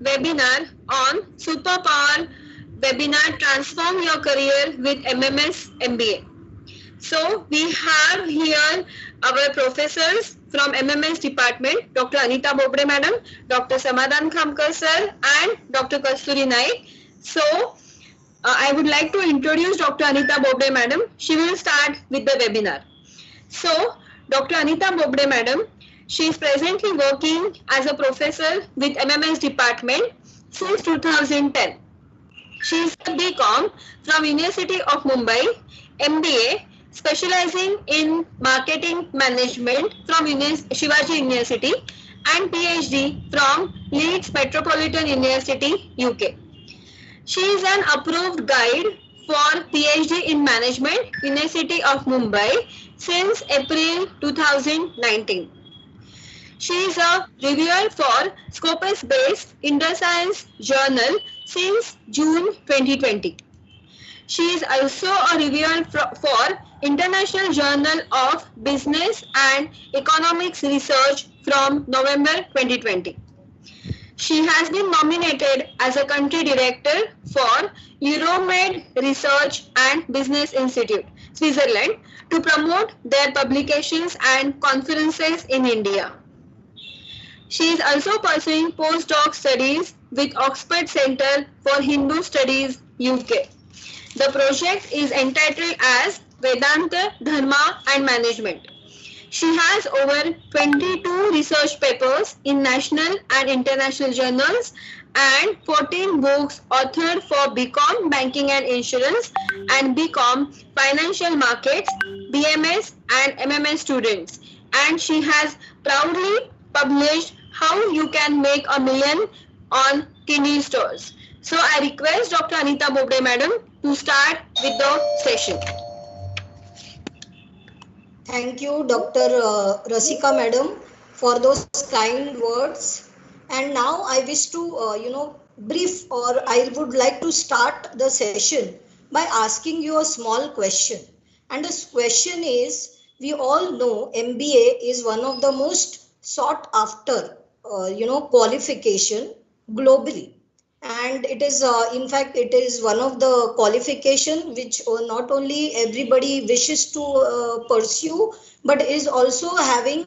webinar on Superpower webinar Transform Your Career with MMS MBA. So we have here our professors from MMS department, Dr. Anita Bobde madam, Dr. Samadhan Khamkar sir and Dr. Kasturi Naik. So I would like to introduce Dr. Anita Bobde madam. She will start with the webinar. So, Dr. Anita Bobde madam, she is presently working as a professor with MMS department since 2010. She is a BCom from University of Mumbai, MBA specializing in marketing management from Shivaji University and PhD from Leeds Metropolitan University, UK. She is an approved guide for PhD in Management, University of Mumbai since April 2019. She is a reviewer for Scopus-based InterScience Journal since June 2020. She is also a reviewer for International Journal of Business and Economics Research from November 2020. She has been nominated as a country director for Euromed Research and Business Institute, Switzerland, to promote their publications and conferences in India. She is also pursuing postdoc studies with Oxford Centre for Hindu Studies, UK. The project is entitled as Vedanta, Dharma and Management. She has over 22 research papers in national and international journals and 14 books authored for BCom Banking and Insurance and BCom Financial Markets, BMS and MMS students. And she has proudly published How You Can Make a Million on Kindle stores. So I request Dr. Anita Bobde madam to start with the session. Thank you, Dr. Rasika madam, for those kind words. And now I wish to, brief, or I would like to start the session by asking you a small question. And this question is, we all know MBA is one of the most sought after, qualification globally. And it is, in fact, it is one of the qualification which not only everybody wishes to pursue, but is also having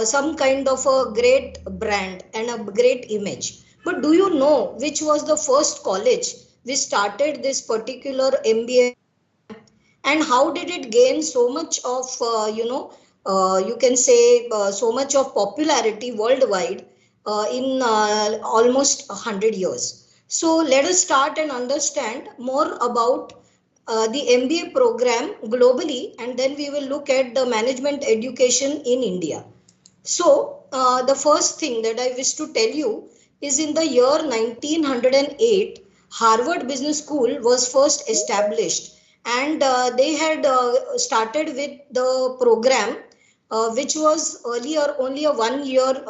some kind of a great brand and a great image. But do you know which was the first college which started this particular MBA, and how did it gain so much of, you can say so much of popularity worldwide in almost 100 years? So let us start and understand more about the MBA program globally, and then we will look at the management education in India. So the first thing that I wish to tell you is, in the year 1908, Harvard Business School was first established, and they had started with the program which was earlier only a 1 year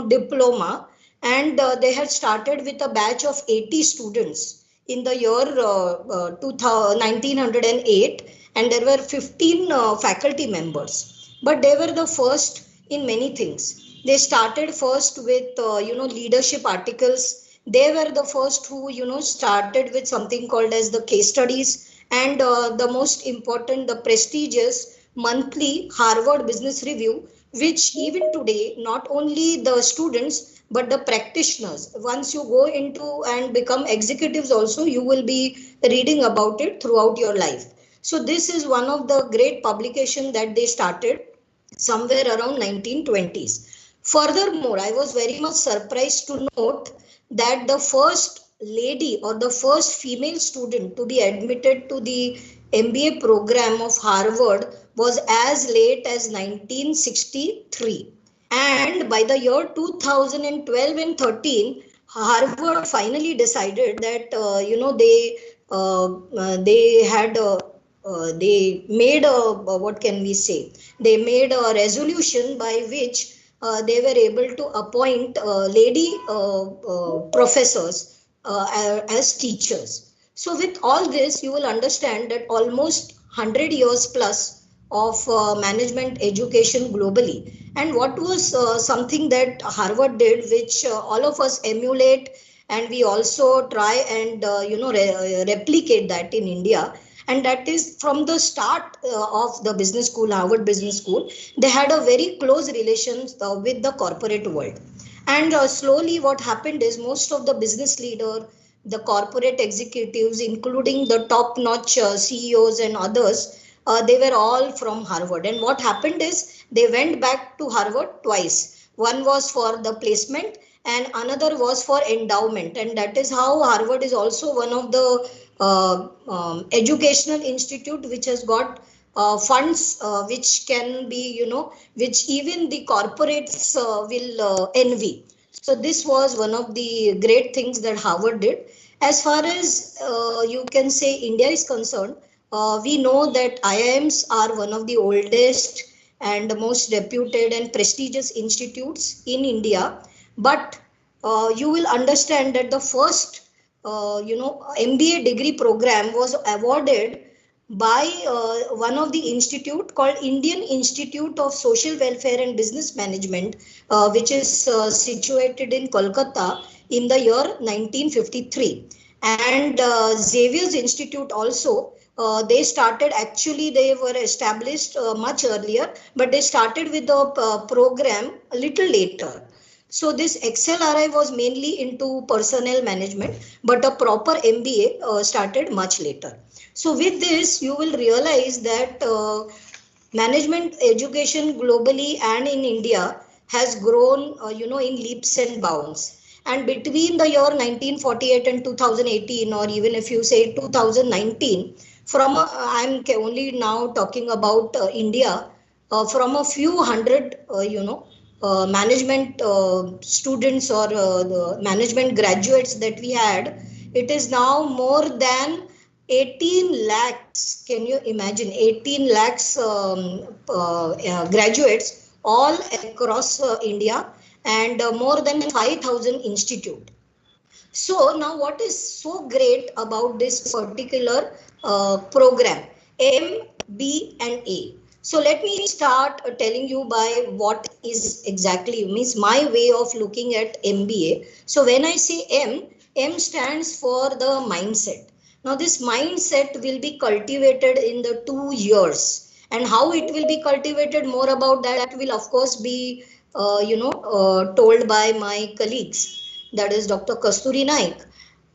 diploma, and they had started with a batch of 80 students in the year 1908, and there were 15 faculty members. But they were the first in many things. They started first with leadership articles. They were the first who started with something called as the case studies, and the most important, the prestigious monthly Harvard Business Review, which even today not only the students but the practitioners, once you go into and become executives also, you will be reading about it throughout your life. So this is one of the great publications that they started somewhere around 1920s. Furthermore, I was very much surprised to note that the first lady or the first female student to be admitted to the MBA program of Harvard was as late as 1963. And by the year 2012 and 13, Harvard finally decided that, they made a, what can we say? They made a resolution by which they were able to appoint lady professors as teachers. So with all this, you will understand that almost 100 years plus of management education globally. And what was something that Harvard did, which all of us emulate and we also try and replicate that in India. And that is from the start of the business school, Harvard Business School. They had a very close relations with the corporate world. And slowly what happened is most of the business leader, the corporate executives, including the top notch CEOs and others, they were all from Harvard. And what happened is they went back to Harvard twice. One was for the placement and another was for endowment. And that is how Harvard is also one of the educational institute which has got funds which can be, which even the corporates will envy. So this was one of the great things that Harvard did. As far as you can say India is concerned, we know that IIMs are one of the oldest and most reputed and prestigious institutes in India. But you will understand that the first, MBA degree program was awarded by one of the institute called Indian Institute of Social Welfare and Business Management, which is situated in Kolkata in the year 1953. And Xavier's Institute also, they started, actually they were established much earlier, but they started with the program a little later. So this XLRI was mainly into personnel management, but a proper MBA started much later. So with this, you will realize that management education globally and in India has grown, in leaps and bounds. And between the year 1948 and 2018, or even if you say 2019, I'm only now talking about India, from a few hundred, management students or the management graduates that we had, it is now more than 18 lakhs. Can you imagine? 18 lakhs graduates all across India, and more than 5,000 institute. So now what is so great about this particular program, M, B and A? So let me start telling you by what is exactly, means my way of looking at MBA. So when I say M, M stands for the mindset. Now this mindset will be cultivated in the 2 years, and how it will be cultivated, more about that will of course be told by my colleagues, that is Dr. Kasturi Naik.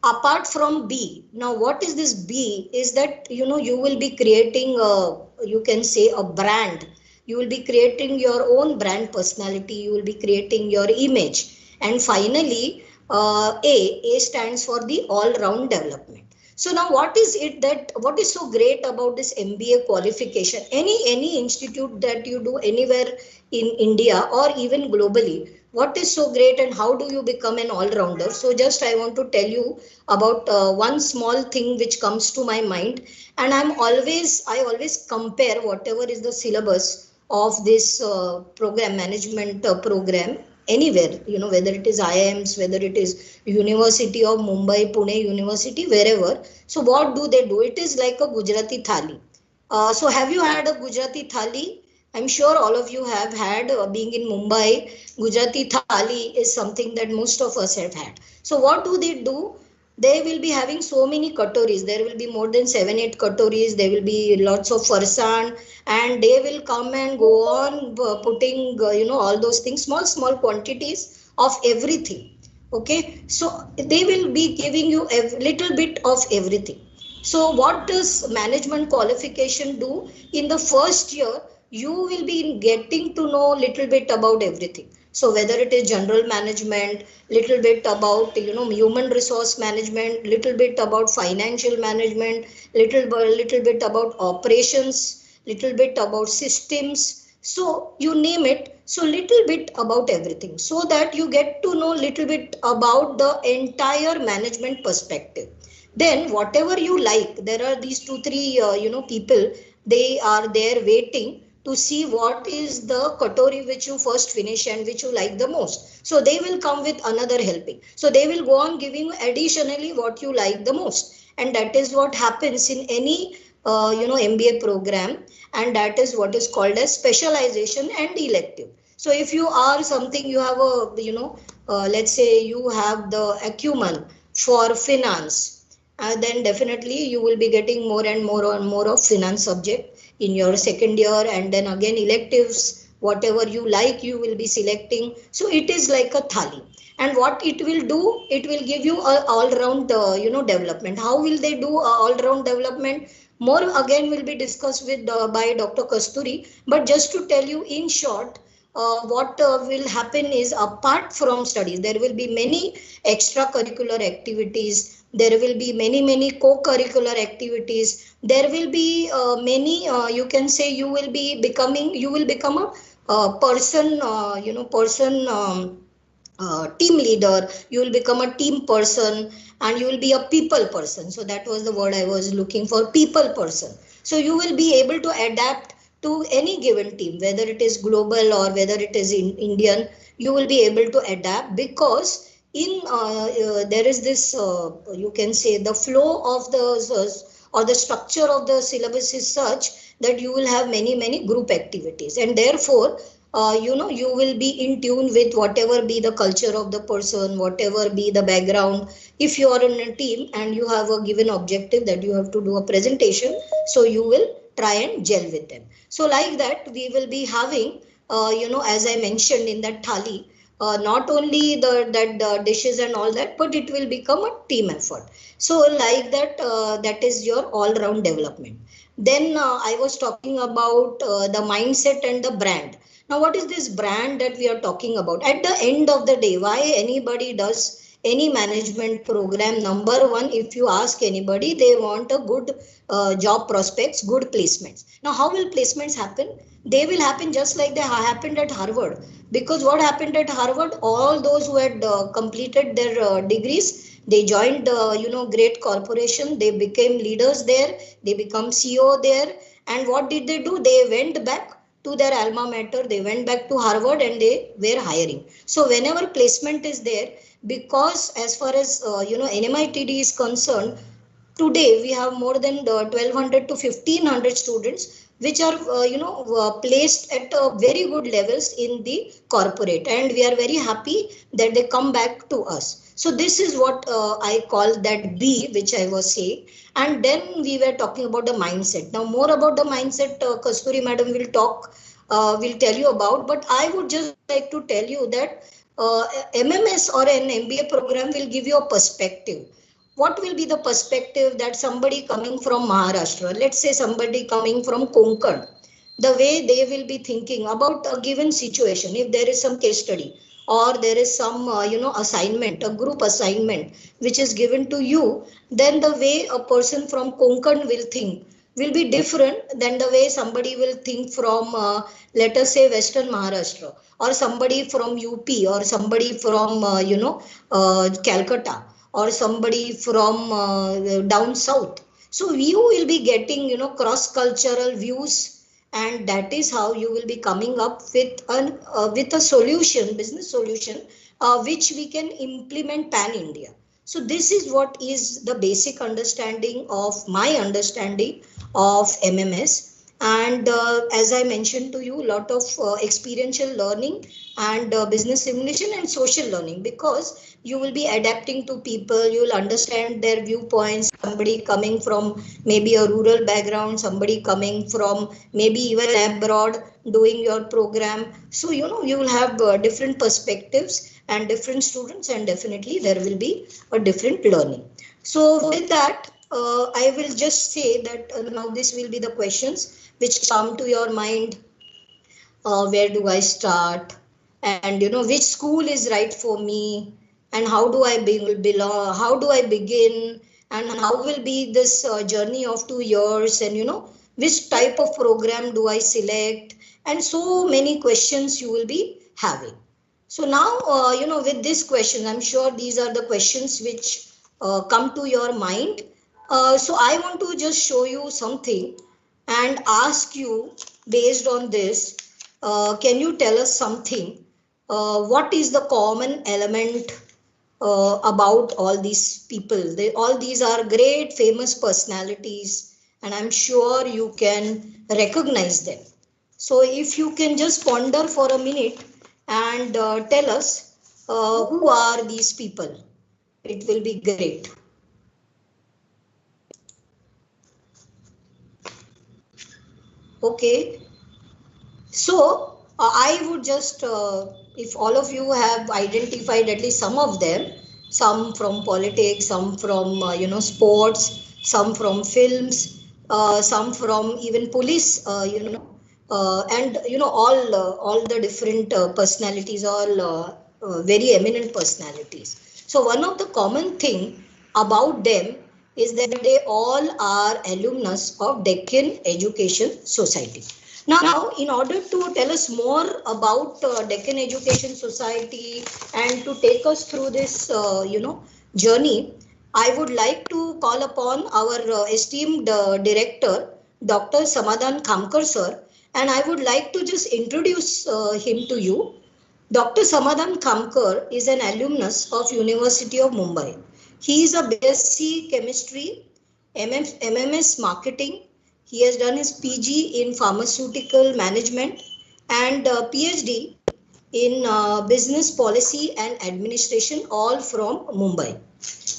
Apart from B, now what is this B is that, you will be creating a, you can say, a brand. You will be creating your own brand personality. You will be creating your image. And finally, A stands for the all-round development. So now what is it that, what is so great about this MBA qualification? Any institute that you do anywhere in India or even globally, what is so great and how do you become an all-rounder? So just I want to tell you about one small thing which comes to my mind, and I always compare whatever is the syllabus of this program, management program, anywhere, whether it is IIMs, whether it is University of Mumbai, Pune University, wherever. So what do they do? It is like a Gujarati thali. So have you had a Gujarati thali? I'm sure all of you have had. Being in Mumbai, Gujarati thali is something that most of us have had. So what do they do? They will be having so many katoris. There will be more than 7-8 katoris. There will be lots of farsan, and they will come and go on putting, all those things, small quantities of everything. Okay, so they will be giving you a little bit of everything. So what does management qualification do? In the first year, you will be getting to know little bit about everything. So whether it is general management, little bit about, human resource management, little bit about financial management, little bit about operations, little bit about systems. So you name it. So little bit about everything, so that you get to know little bit about the entire management perspective. Then whatever you like, there are these 2-3 people, they are there waiting to see what is the katori which you first finish and which you like the most. So they will come with another helping. So they will go on giving you additionally what you like the most. And that is what happens in any MBA program, and that is what is called as specialization and elective. So if you are something, you have a, let's say you have the acumen for finance, then definitely you will be getting more and more of finance subject in your second year, and then again electives, whatever you like, you will be selecting. So it is like a thali. And what it will do, it will give you a all round development. How will they do a all round development? More again will be discussed with by Dr. Kasturi, but just to tell you in short, what will happen is, apart from studies, there will be many extracurricular activities, there will be many co-curricular activities, there will be many, you can say, you will become a person, team leader, you will become a team person, and you will be a people person. So that was the word I was looking for, people person. So you will be able to adapt to any given team, whether it is global or whether it is in Indian. You will be able to adapt, because in there is this, you can say, the flow of the or the structure of the syllabus is such that you will have many group activities, and therefore you will be in tune with whatever be the culture of the person, whatever be the background. If you are in a team and you have a given objective that you have to do a presentation, so you will try and gel with them. So like that, we will be having, as I mentioned in that thali, not only the dishes and all that, but it will become a team effort. So like that, that is your all round development. Then I was talking about the mindset and the brand. Now, what is this brand that we are talking about? At the end of the day, why anybody does any management program? Number one, if you ask anybody, they want a good job prospects, good placements. Now, how will placements happen? They will happen just like they happened at Harvard. Because what happened at Harvard? All those who had completed their degrees, they joined, great corporation. They became leaders there. They become CEO there. And what did they do? They went back to their alma mater, they went back to Harvard, and they were hiring. So whenever placement is there, because as far as NMITD is concerned, today we have more than 1200 to 1500 students which are placed at very good levels in the corporate, and we are very happy that they come back to us. So this is what I call that B, which I was saying. And then we were talking about the mindset. Now more about the mindset, Kasturi madam will talk, will tell you about, but I would just like to tell you that MMS or an MBA program will give you a perspective. What will be the perspective that somebody coming from Maharashtra, let's say somebody coming from Konkan, the way they will be thinking about a given situation, if there is some case study or there is some assignment, a group assignment which is given to you, then the way a person from Konkan will think will be different than the way somebody will think from, let us say, Western Maharashtra, or somebody from UP, or somebody from, Calcutta, or somebody from down south. So you will be getting, cross cultural views, and that is how you will be coming up with with a solution, business solution, which we can implement pan India. So this is what is the basic understanding of my understanding of MMS. And as I mentioned to you, a lot of experiential learning and business simulation and social learning, because you will be adapting to people, you will understand their viewpoints, somebody coming from maybe a rural background, somebody coming from maybe even abroad doing your program. So you will have different perspectives and different students, and definitely there will be a different learning. So with that, I will just say that now this will be the questions which come to your mind. Where do I start? And which school is right for me? And how do I belong? How do I begin? And how will be this journey of 2 years? And which type of program do I select? And so many questions you will be having. So now, with these questions, I'm sure these are the questions which come to your mind. So I want to just show you something and ask you, based on this, can you tell us something? What is the common element about all these people? All these are great, famous personalities, and I'm sure you can recognize them. So if you can just ponder for a minute and tell us who are these people. It will be great. Okay. So I would just, if all of you have identified at least some of them, some from politics, some from sports, some from films, some from even police, and all the different personalities, all very eminent personalities. So one of the common thing about them is that they all are alumnus of Deccan Education Society. Now, in order to tell us more about Deccan Education Society and to take us through this, journey, I would like to call upon our esteemed director, Dr. Samadhan Khamkar sir, and I would like to just introduce him to you. Dr. Samadhan Khamkar is an alumnus of University of Mumbai. He is a BSc Chemistry, MMS Marketing. He has done his PG in Pharmaceutical Management and PhD in Business Policy and Administration, all from Mumbai.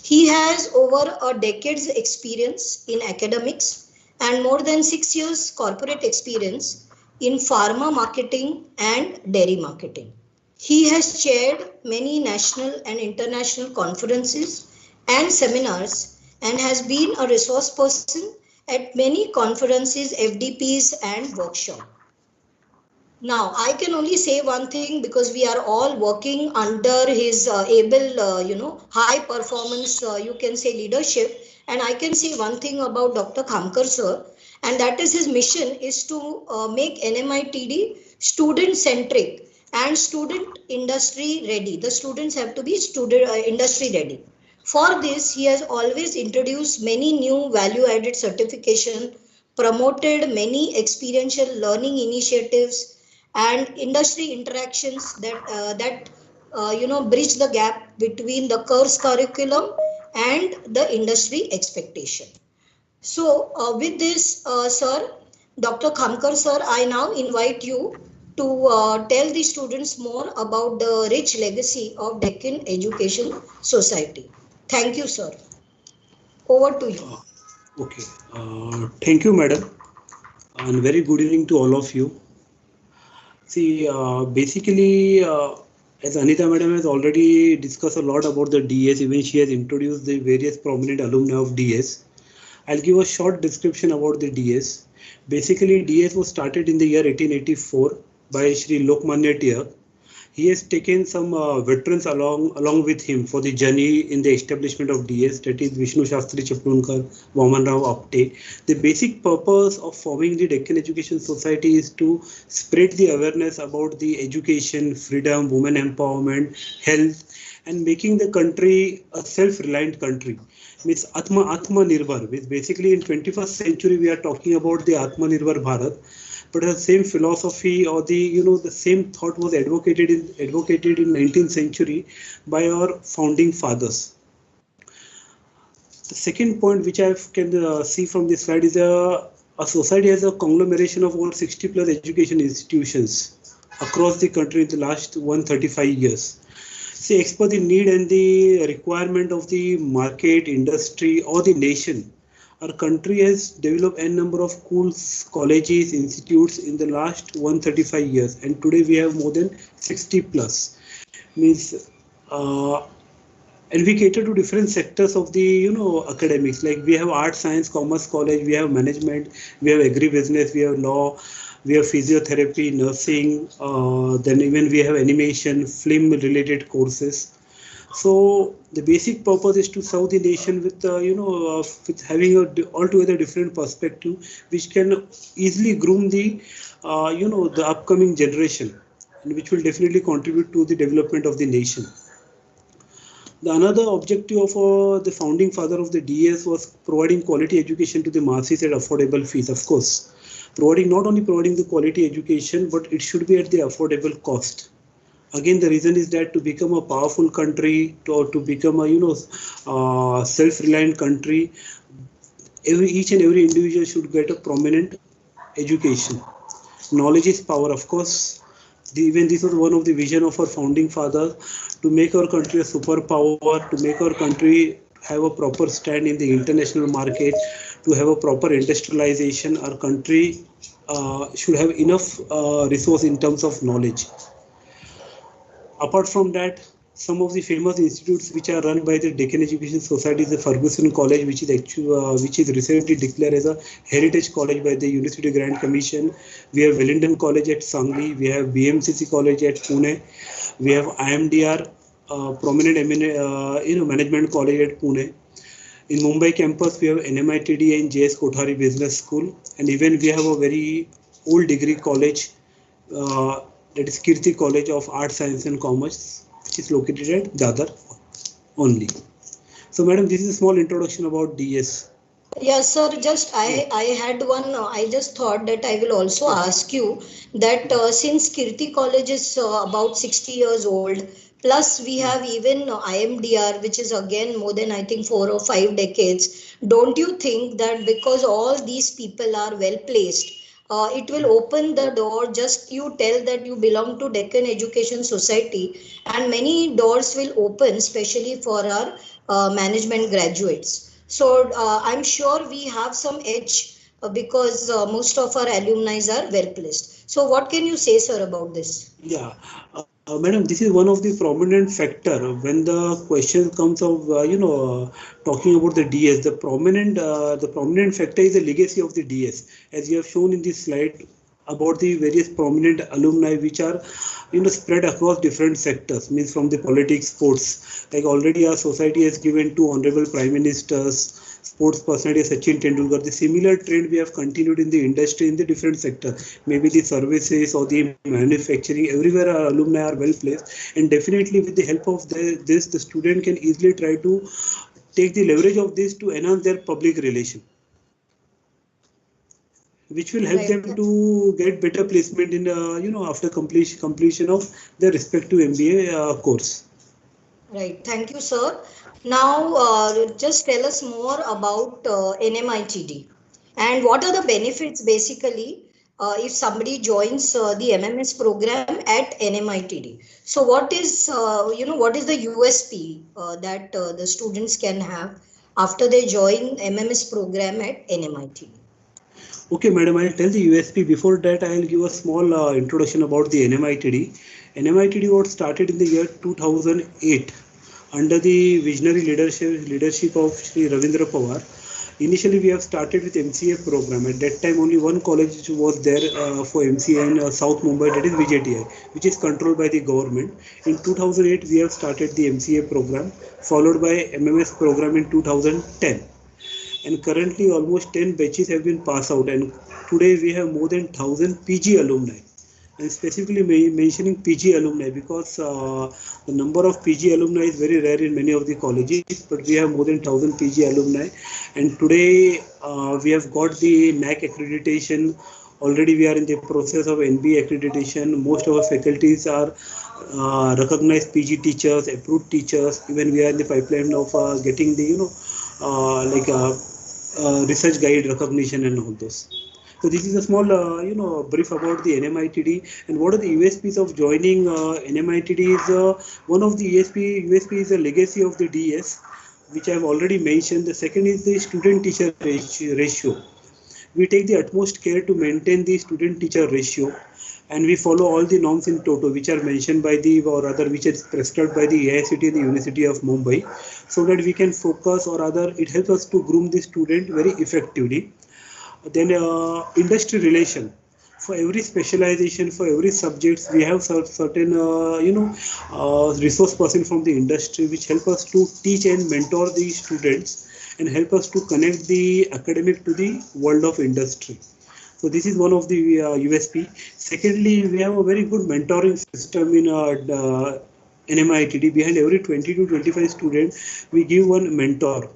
He has over a decade's experience in academics and more than 6 years corporate experience in pharma marketing and dairy marketing. He has chaired many national and international conferences and seminars and has been a resource person at many conferences, FDPs and workshops. Now, I can only say one thing because we are all working under his able, high performance, you can say leadership. And I can say one thing about Dr. Khamkar sir, and that is his mission is to make NMITD student centric and student industry ready. The students have to be student industry ready. For this, he has always introduced many new value added certification, promoted many experiential learning initiatives and industry interactions that bridge the gap between the course curriculum and the industry expectation. So with this, sir, Dr. Khamkar sir, I now invite you to tell the students more about the rich legacy of Deccan Education Society. Thank you, sir. Over to you. Okay. Thank you, madam, and very good evening to all of you. See, basically, as Anita madam has already discussed a lot about the DS, even she has introduced the various prominent alumni of DS. I'll give a short description about the DS. Basically, DS was started in the year 1884 by Sri Lokmanya Tilak. He has taken some veterans along with him for the journey in the establishment of DS, that is Vishnu Shastri Chaplunkar, Vaman Rao Apte. The basic purpose of forming the Deccan Education Society is to spread the awareness about the education, freedom, women empowerment, health, and making the country a self-reliant country. Means Atma Nirbhar, which basically in 21st century we are talking about the Atma Nirbhar Bharat. But the same philosophy or the same thought was advocated in 19th century by our founding fathers. The second point which I can see from this slide is a society has a conglomeration of over 60 plus education institutions across the country in the last 135 years. See, as per the need and the requirement of the market, industry or the nation, our country has developed a number of schools, colleges, institutes in the last 135 years, and today we have more than 60 plus. Means, and we cater to different sectors of the academics. Like we have art, science, commerce college, we have management, we have agribusiness, we have law, we have physiotherapy, nursing. Then even we have animation, film related courses. So the basic purpose is to serve the nation with with having a altogether different perspective, which can easily groom the the upcoming generation, and which will definitely contribute to the development of the nation. The another objective of the founding father of the DS was providing quality education to the masses at affordable fees. Of course, not only providing the quality education, but it should be at the affordable cost. Again, the reason is that to become a powerful country, to become a self-reliant country, each and every individual should get a prominent education. Knowledge is power, of course. Even this was one of the vision of our founding fathers, to make our country a superpower, to make our country have a proper stand in the international market, to have a proper industrialization. Our country should have enough resource in terms of knowledge. Apart from that, some of the famous institutes which are run by the Deccan Education Society is the Ferguson College, which is recently declared as a heritage college by the University Grant Commission. We have Wellington College at Sangli. We have BMCC College at Pune. We have IMDR, prominent management college at Pune. In Mumbai campus, we have NMITD and JS Kothari Business School, and even we have a very old degree college, that is Kirti College of Arts, Science and Commerce, which is located at Dadar only. So, madam, this is a small introduction about DS. Yes, sir. I had one. I just thought that I will also ask you that since Kirti College is about 60 years old, plus we have even IMDR, which is again more than I think 4 or 5 decades. Don't you think that because all these people are well placed, it will open the door? Just you tell that you belong to Deccan Education Society, and many doors will open, especially for our management graduates. So I'm sure we have some edge because most of our alumni are well placed. So what can you say, sir, about this? Yeah, madam, this is one of the prominent factor when the question comes of talking about the DS. The prominent factor is the legacy of the DS, as you have shown in this slide about the various prominent alumni which are spread across different sectors, means from the politics, sports. Like already our society has given 2 honorable prime ministers, sports personality Sachin Tendulkar. The similar trend we have continued in the industry in the different sectors, maybe the services or the manufacturing. Everywhere our alumni are well placed, and definitely with the help of this, the student can easily try to take the leverage of this to enhance their public relation, which will help Right. them to get better placement in after completion of their respective MBA course. Right. Thank you, sir. Now, just tell us more about NMITD and what are the benefits basically if somebody joins the MMS program at NMITD. So, what is the USP that the students can have after they join MMS program at NMITD? Okay, madam, I'll tell the USP. Before that, I'll give a small introduction about the NMITD. NMITD was started in the year 2008 under the visionary leadership of Shri Ravindra Pawar. Initially, we have started with MCA program. At that time, only one college was there for MCA in South Mumbai, that is VJTI, which is controlled by the government. In 2008, we have started the MCA program, followed by MMS program in 2010. And currently almost 10 batches have been passed out, and today we have more than 1000 PG alumni. And specifically mentioning PG alumni because the number of PG alumni is very rare in many of the colleges, but we have more than 1000 PG alumni. And today we have got the NAC accreditation. Already we are in the process of NBA accreditation. Most of our faculties are recognized PG teachers, approved teachers. Even we are in the pipeline of getting the research guide recognition and all those. So this is a small brief about the NMITD and what are the USPs of joining NMITD. Is one of the USP is the legacy of the DS, which I have already mentioned. The second is the student-teacher ratio. We take the utmost care to maintain the student-teacher ratio, and we follow all the norms in toto, which are mentioned by the, or rather which is prescribed by the AICT and the University of Mumbai, so that we can focus, or rather it helps us to groom the student very effectively. Then industry relation. For every specialization, for every subjects, we have certain resource person from the industry which help us to teach and mentor the students and help us to connect the academic to the world of industry. So this is one of the USP. Secondly, we have a very good mentoring system in NMITD. Behind every 20 to 25 students, we give one mentor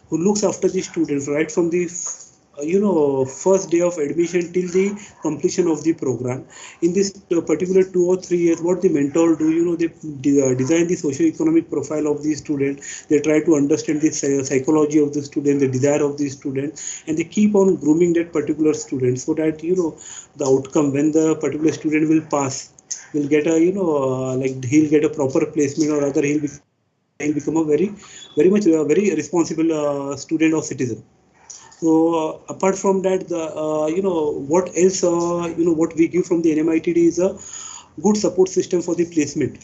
who looks after the students right from the first day of admission till the completion of the program. In this particular 2 or 3 years, what the mentor do, they design the socio-economic profile of the student. They try to understand the psychology of the student, the desire of the student, and they keep on grooming that particular student so that the outcome when the particular student will pass, will get a like he'll get a proper placement, or rather he'll become a very much very responsible student or citizen. So apart from that, the what else what we give from the NMITD is a good support system for the placement.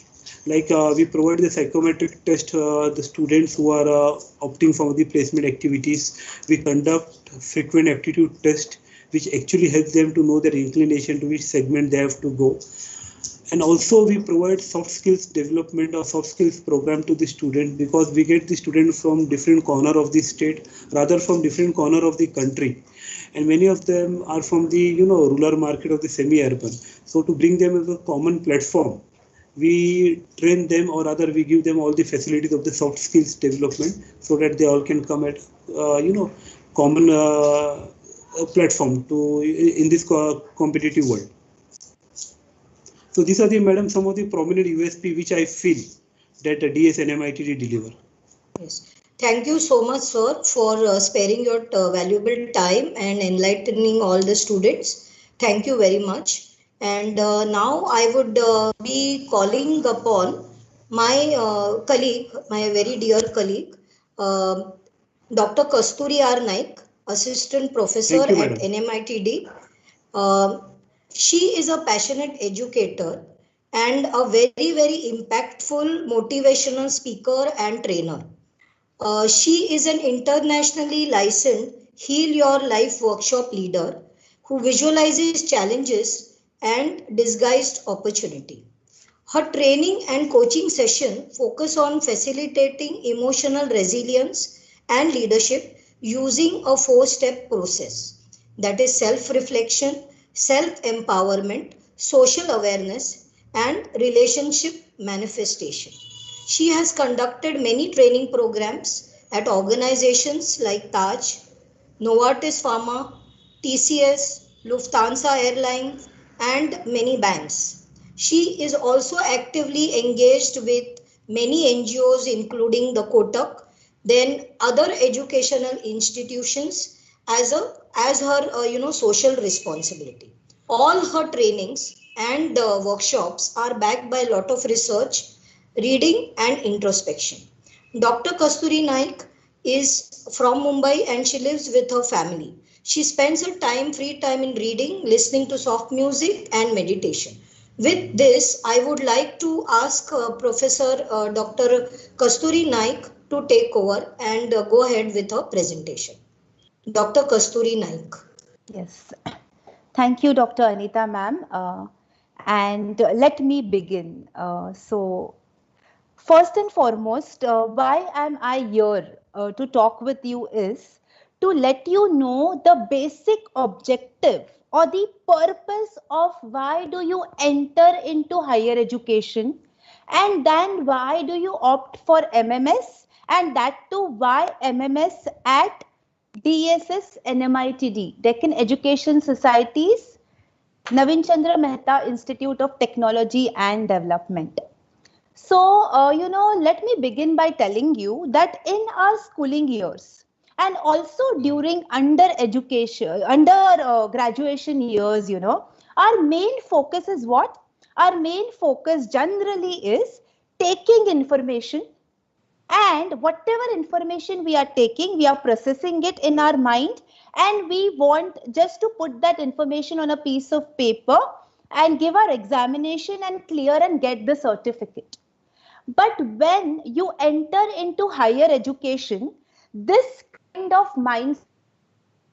Like we provide the psychometric test the students who are opting for the placement activities. We conduct frequent aptitude test, which actually helps them to know their inclination to which segment they have to go. And also we provide soft skills development or soft skills program to the student, because we get the student from different corner of the state, rather from different corner of the country, and many of them are from the rural market of the semi-urban. So to bring them as a common platform, we train them, or rather we give them all the facilities of the soft skills development, so that they all can come at common platform to in this competitive world. So these are the madam some of the prominent USP which I feel that the DS and MITD deliver. Yes. Thank you so much, sir, for sparing your valuable time and enlightening all the students. Thank you very much. And now I would be calling upon my colleague, my very dear colleague, uh, Dr. Kasturi R. Naik, Assistant Professor at NMITD. Uh, she is a passionate educator and a very impactful motivational speaker and trainer. She is an internationally licensed Heal Your Life workshop leader who visualizes challenges and disguised opportunity. Her training and coaching session focus on facilitating emotional resilience and leadership using a four-step process, that is self-reflection, self-empowerment, social awareness, and relationship manifestation. She has conducted many training programs at organizations like Taj, Novartis Pharma, TCS, Lufthansa Airlines, and many banks. She is also actively engaged with many NGOs, including the Kotak, then other educational institutions as her social responsibility. All her trainings and workshops are backed by a lot of research, reading, and introspection. Dr. Kasturi Naik is from Mumbai and she lives with her family. She spends her free time in reading, listening to soft music, and meditation. With this, I would like to ask Professor Dr. Kasturi Naik to take over and go ahead with her presentation. Dr. Kasturi Naik. Yes, thank you, Dr. Anita ma'am. And let me begin. First and foremost, why am I here to talk with you is to let you know the basic objective or the purpose of why do you enter into higher education, and then why do you opt for MMS, and that too why MMS at DSS NMITD, Deccan Education Society's Navin Chandra Mehta Institute of Technology and Development. So, let me begin by telling you that in our schooling years and also during graduation years, our main focus is what? Our main focus generally is taking information, and whatever information we are taking, we are processing it in our mind, and we want just to put that information on a piece of paper and give our examination and clear and get the certificate. But when you enter into higher education, this kind of mindset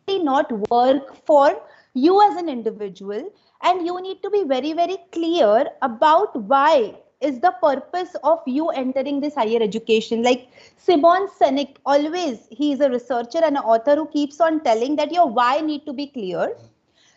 not work for you as an individual, and you need to be very clear about why is the purpose of you entering this higher education. Like Simon Sinek, always he is a researcher and an author who keeps on telling that your why need to be clear.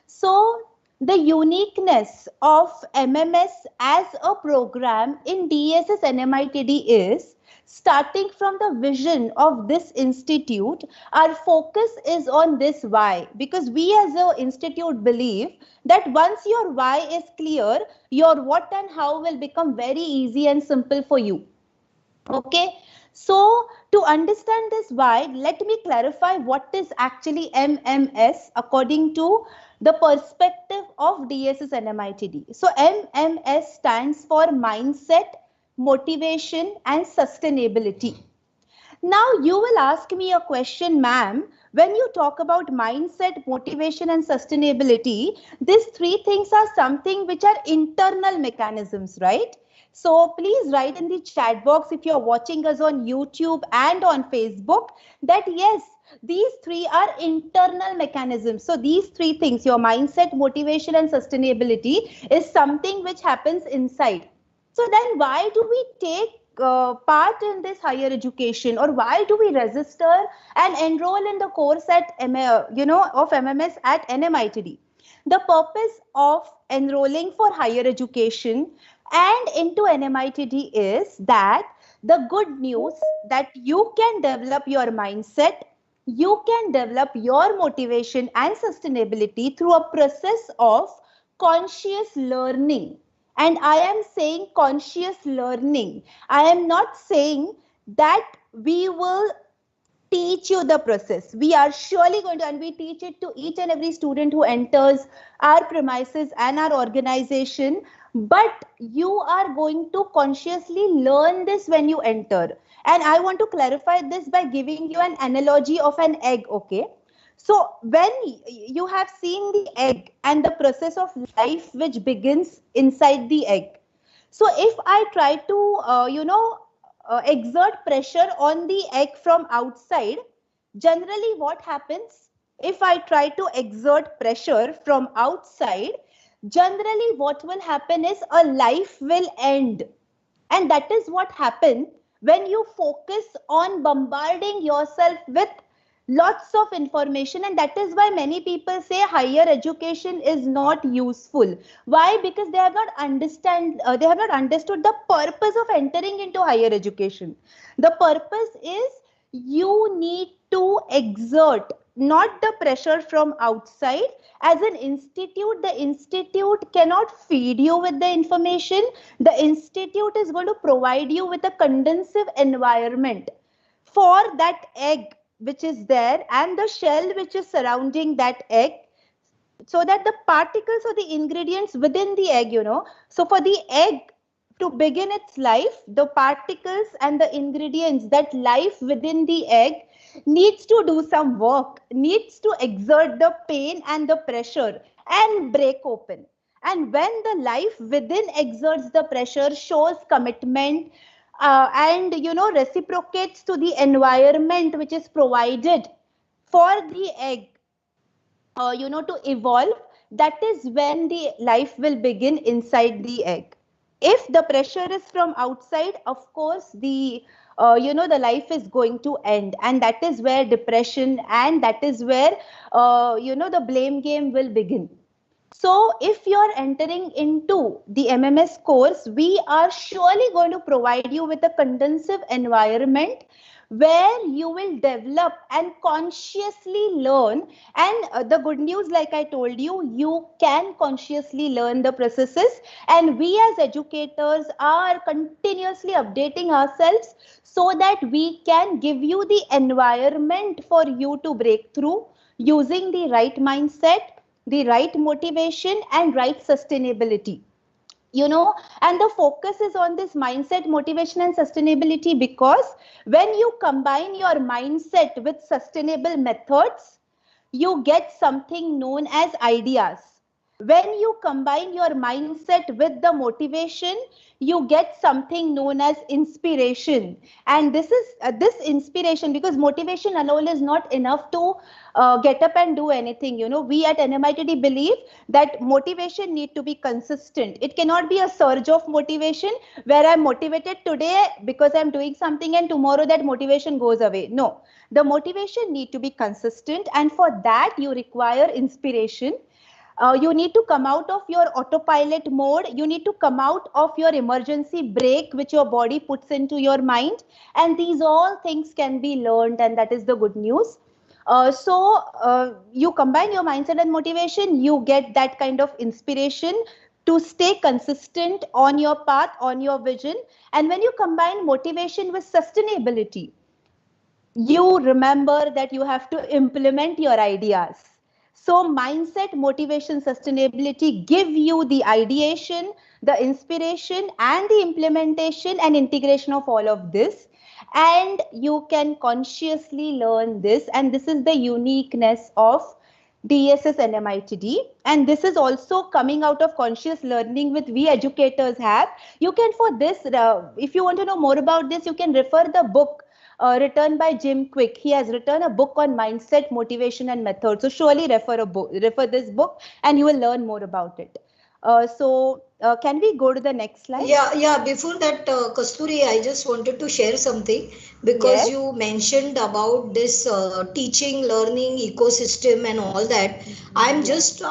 So the uniqueness of MMS as a program in DSS NMITD is, starting from the vision of this institute, our focus is on this why, because we as an institute believe that once your why is clear, your what and how will become very easy and simple for you. Okay. So to understand this why, let me clarify what is actually MMS according to the perspective of DSS NMITD. So MMS stands for mindset, motivation and sustainability. Now you will ask me a question, ma'am. When you talk about mindset, motivation and sustainability, these three things are something which are internal mechanisms, right? So please write in the chat box if you're watching us on YouTube and on Facebook that yes, these three are internal mechanisms. So these three things, your mindset, motivation and sustainability is something which happens inside. So then why do we take part in this higher education, or why do we register and enroll in the course at of MMS at NMITD? The purpose of enrolling for higher education and into NMITD is that the good news that you can develop your mindset, you can develop your motivation and sustainability through a process of conscious learning. And I am saying conscious learning. I am not saying that we will teach you the process. We are surely going to, and we teach it to each and every student who enters our premises and our organization. But you are going to consciously learn this when you enter. And I want to clarify this by giving you an analogy of an egg, okay? So when you have seen the egg and the process of life which begins inside the egg. So if I try to, exert pressure on the egg from outside, generally what happens? If I try to exert pressure from outside, generally what will happen is a life will end. And that is what happens when you focus on bombarding yourself with lots of information. And that is why many people say higher education is not useful. Why? Because they have not understood the purpose of entering into higher education. The purpose is you need to exert not the pressure from outside. As an institute, the institute cannot feed you with the information. The institute is going to provide you with a conducive environment for that egg which is there and the shell which is surrounding that egg, so that the particles or the ingredients within the egg, so for the egg to begin its life, the particles and the ingredients, that life within the egg needs to do some work, needs to exert the pain and the pressure and break open. And when the life within exerts the pressure, shows commitment, and reciprocates to the environment which is provided for the egg, to evolve, that is when the life will begin inside the egg. If the pressure is from outside, of course the the life is going to end, and that is where depression, and that is where the blame game will begin. So if you're entering into the MMS course, we are surely going to provide you with a conducive environment where you will develop and consciously learn. And the good news, like I told you, you can consciously learn the processes. And we as educators are continuously updating ourselves so that we can give you the environment for you to break through using the right mindset, the right motivation and right sustainability. And the focus is on this mindset, motivation and sustainability, because when you combine your mindset with sustainable methods, you get something known as ideas. When you combine your mindset with the motivation, you get something known as inspiration. And this is this inspiration, because motivation alone is not enough to get up and do anything. We at NMITD believe that motivation need to be consistent. It cannot be a surge of motivation where I'm motivated today because I'm doing something and tomorrow that motivation goes away. No, the motivation need to be consistent, and for that you require inspiration. You need to come out of your autopilot mode. You need to come out of your emergency brake which your body puts into your mind, and these all things can be learned, and that is the good news. So you combine your mindset and motivation, you get that kind of inspiration, to stay consistent on your path, on your vision. And when you combine motivation with sustainability, you remember that you have to implement your ideas. So mindset, motivation, sustainability give you the ideation, the inspiration, and the implementation and integration of all of this. And you can consciously learn this. And this is the uniqueness of DSS NMITD. And this is also coming out of conscious learning with we educators have. You can for this, if you want to know more about this, you can refer the book written by Jim Quick. He has written a book on mindset, motivation, and method. So surely refer this book, and you will learn more about it. Can we go to the next slide? Yeah. Before that, Kasturi, I just wanted to share something because Yes. you mentioned about this teaching, learning ecosystem and all that. I just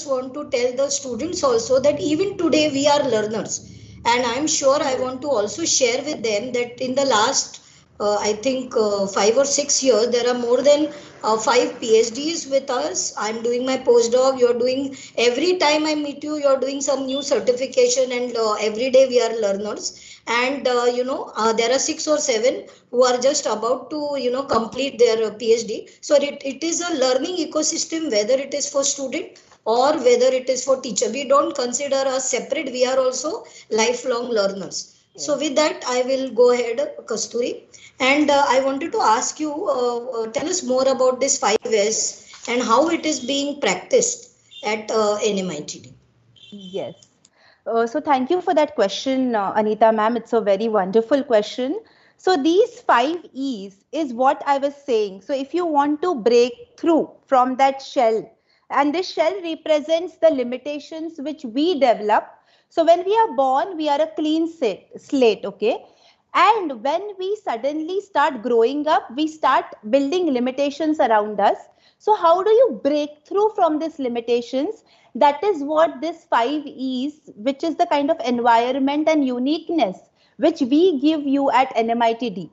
want to tell the students also that even today we are learners, and I'm sure I want to also share with them that in the last I think 5 or 6 years, there are more than 5 PhDs with us. I'm doing my postdoc. You're doing every time I meet you, you're doing some new certification, and every day we are learners. And there are 6 or 7 who are just about to complete their PhD. So it is a learning ecosystem, whether it is for student or whether it is for teacher. We don't consider us separate. We are also lifelong learners. So with that, I will go ahead, Kasturi. And I wanted to ask you, tell us more about this 5S and how it is being practiced at NMITD. Yes. So thank you for that question, Anita ma'am. It's a very wonderful question. So these 5 E's is what I was saying. So if you want to break through from that shell, and this shell represents the limitations which we develop. So when we are born, we are a clean slate, okay? And when we suddenly start growing up, we start building limitations around us. So how do you break through from these limitations? That is what this 5 E's, which is the kind of environment and uniqueness which we give you at NMITD.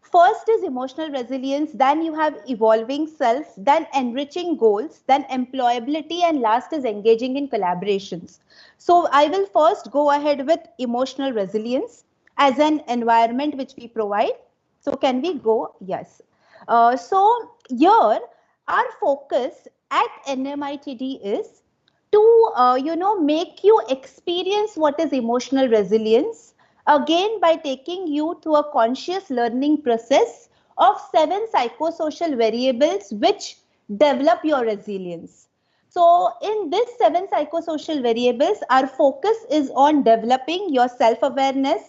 First is emotional resilience, then you have evolving self, then enriching goals, then employability, and last is engaging in collaborations. So I will first go ahead with emotional resilience as an environment which we provide. So can we go? Yes. So here our focus at NMITD is to make you experience what is emotional resilience, again by taking you to a conscious learning process of 7 psychosocial variables which develop your resilience. So in this 7 psychosocial variables, our focus is on developing your self-awareness,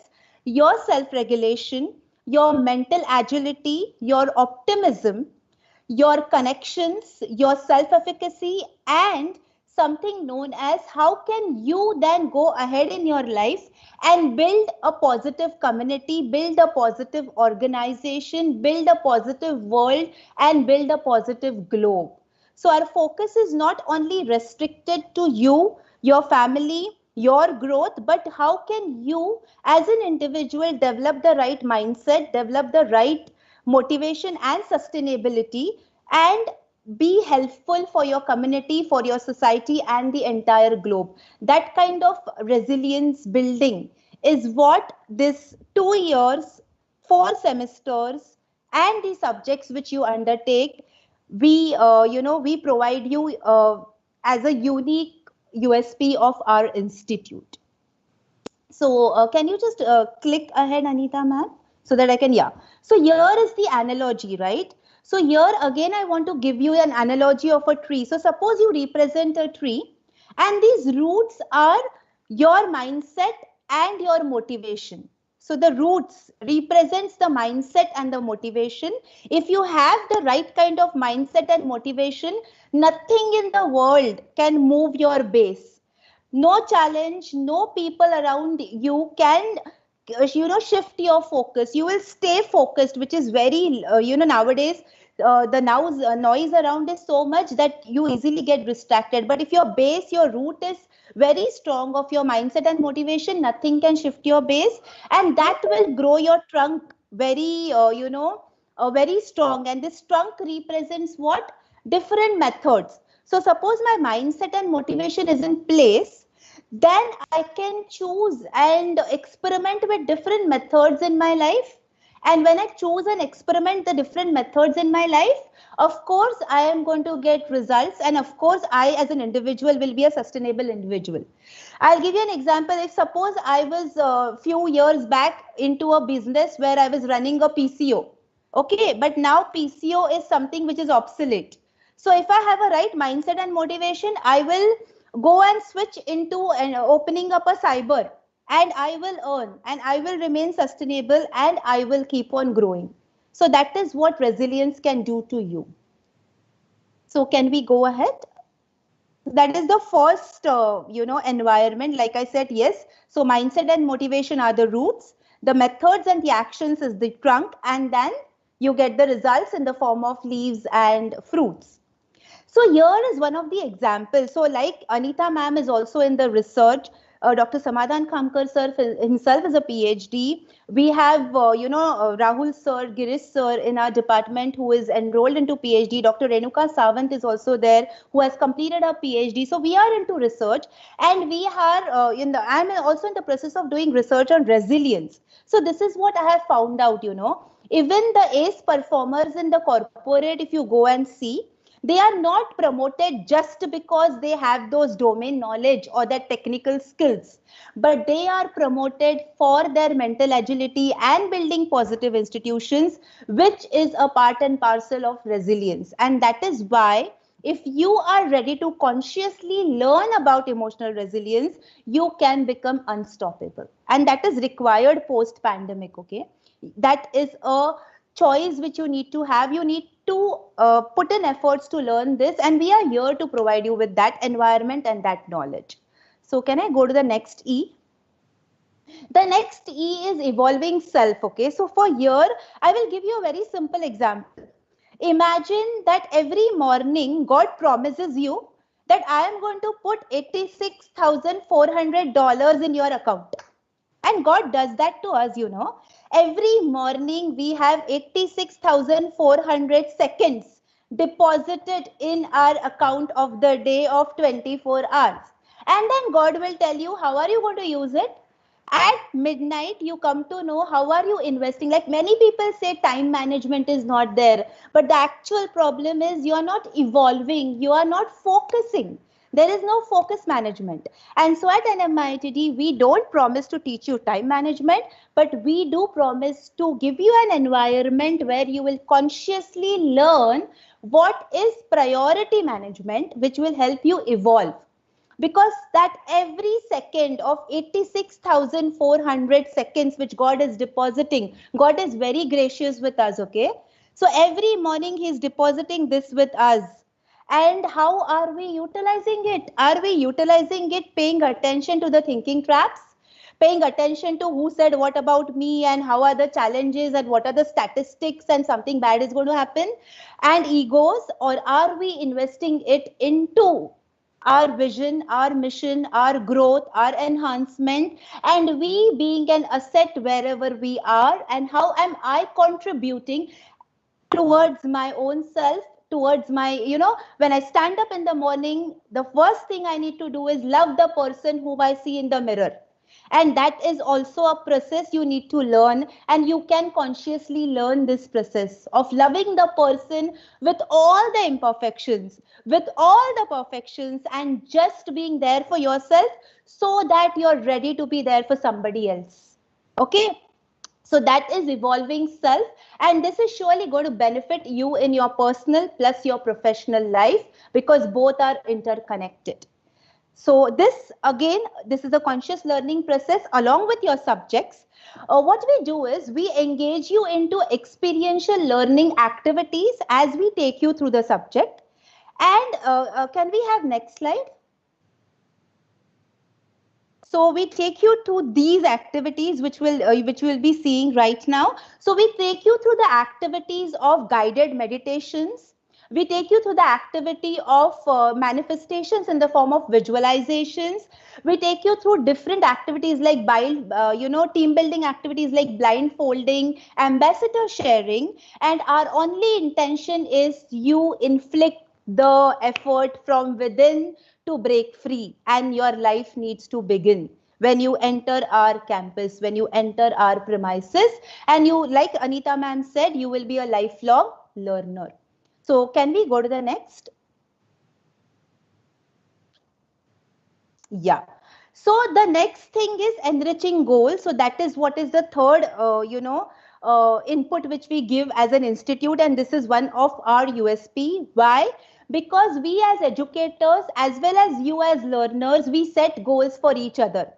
your self-regulation, your mental agility, your optimism, your connections, your self-efficacy, and something known as how can you then go ahead in your life and build a positive community, build a positive organization, build a positive world, and build a positive globe. So our focus is not only restricted to you, your family, your growth, but how can you as an individual develop the right mindset, develop the right motivation and sustainability, and be helpful for your community, for your society, and the entire globe. That kind of resilience building is what this 2 years, 4 semesters, and the subjects which you undertake, we provide you as a unique USP of our institute. So can you just click ahead, Anita ma'am, so that I can, yeah. So here is the analogy, right? So here again, I want to give you an analogy of a tree. So suppose you represent a tree and these roots are your mindset and your motivation. So the roots represents the mindset and the motivation. If you have the right kind of mindset and motivation, nothing in the world can move your base. No challenge, no people around you can shift your focus. You will stay focused, which is very nowadays the noise around is so much that you easily get distracted. But if your base, your root is very strong of your mindset and motivation, nothing can shift your base, and that will grow your trunk very very strong. And this trunk represents what? Different methods. So suppose my mindset and motivation is in place, then I can choose and experiment with different methods in my life. And when I choose and experiment the different methods in my life, of course, I am going to get results. And of course, I as an individual will be a sustainable individual. I'll give you an example. If suppose I was a few years back into a business where I was running a PCO. Okay, but now PCO is something which is obsolete. So if I have a right mindset and motivation, I will go and switch into and opening up a cyber, and I will earn and I will remain sustainable and I will keep on growing. So that is what resilience can do to you. So can we go ahead? That is the first environment. Like I said, yes, so mindset and motivation are the roots, the methods and the actions is the trunk, and then you get the results in the form of leaves and fruits. So here is one of the examples. So like Anita ma'am is also in the research. Dr. Samadhan Kamkar sir himself is a PhD. We have, Rahul sir, Girish sir in our department who is enrolled into PhD. Dr. Renuka Sawant is also there who has completed her PhD. So we are into research, and we are I'm also in the process of doing research on resilience. So this is what I have found out, even the ace performers in the corporate, if you go and see, they are not promoted just because they have those domain knowledge or their technical skills, but they are promoted for their mental agility and building positive institutions, which is a part and parcel of resilience. And that is why if you are ready to consciously learn about emotional resilience, you can become unstoppable. And that is required post pandemic. Okay, that is a choice which you need to have. You need to put in efforts to learn this, and we are here to provide you with that environment and that knowledge. So can I go to the next E? The next E is evolving self. Okay, so for here I will give you a very simple example. Imagine that every morning God promises you that I am going to put $86,400 in your account. And God does that to us. Every morning we have 86,400 seconds deposited in our account of the day of 24 hours. And then God will tell you, how are you going to use it? At midnight, you come to know how are you investing. Like many people say time management is not there. But the actual problem is you are not evolving. You are not focusing. There is no focus management. And so at NMITD, we don't promise to teach you time management, but we do promise to give you an environment where you will consciously learn what is priority management, which will help you evolve. Because that every second of 86,400 seconds which God is depositing, God is very gracious with us, okay? So every morning He is depositing this with us. And how are we utilizing it? Are we utilizing it paying attention to the thinking traps? Paying attention to who said what about me and how are the challenges and what are the statistics and something bad is going to happen and egos? Or are we investing it into our vision, our mission, our growth, our enhancement, and we being an asset wherever we are? And how am I contributing towards my own self, towards my, when I stand up in the morning, the first thing I need to do is love the person whom I see in the mirror. And that is also a process you need to learn, and you can consciously learn this process of loving the person with all the imperfections, with all the perfections, and just being there for yourself so that you're ready to be there for somebody else. Okay, so that is evolving self, and this is surely going to benefit you in your personal plus your professional life because both are interconnected. So this again, this is a conscious learning process along with your subjects. What we do is we engage you into experiential learning activities as we take you through the subject. And can we have next slide? So we take you to these activities which we'll be seeing right now. So we take you through the activities of guided meditations. We take you through the activity of manifestations in the form of visualizations. We take you through different activities like team building activities like blindfolding, ambassador sharing, and our only intention is you inflict the effort from within to break free, and your life needs to begin when you enter our campus, when you enter our premises, and you, like Anita ma'am said, you will be a lifelong learner. So can we go to the next? Yeah. So the next thing is enriching goals. So that is what is the third, input which we give as an institute, and this is one of our USP. Why? Because we as educators, as well as you as learners, we set goals for each other.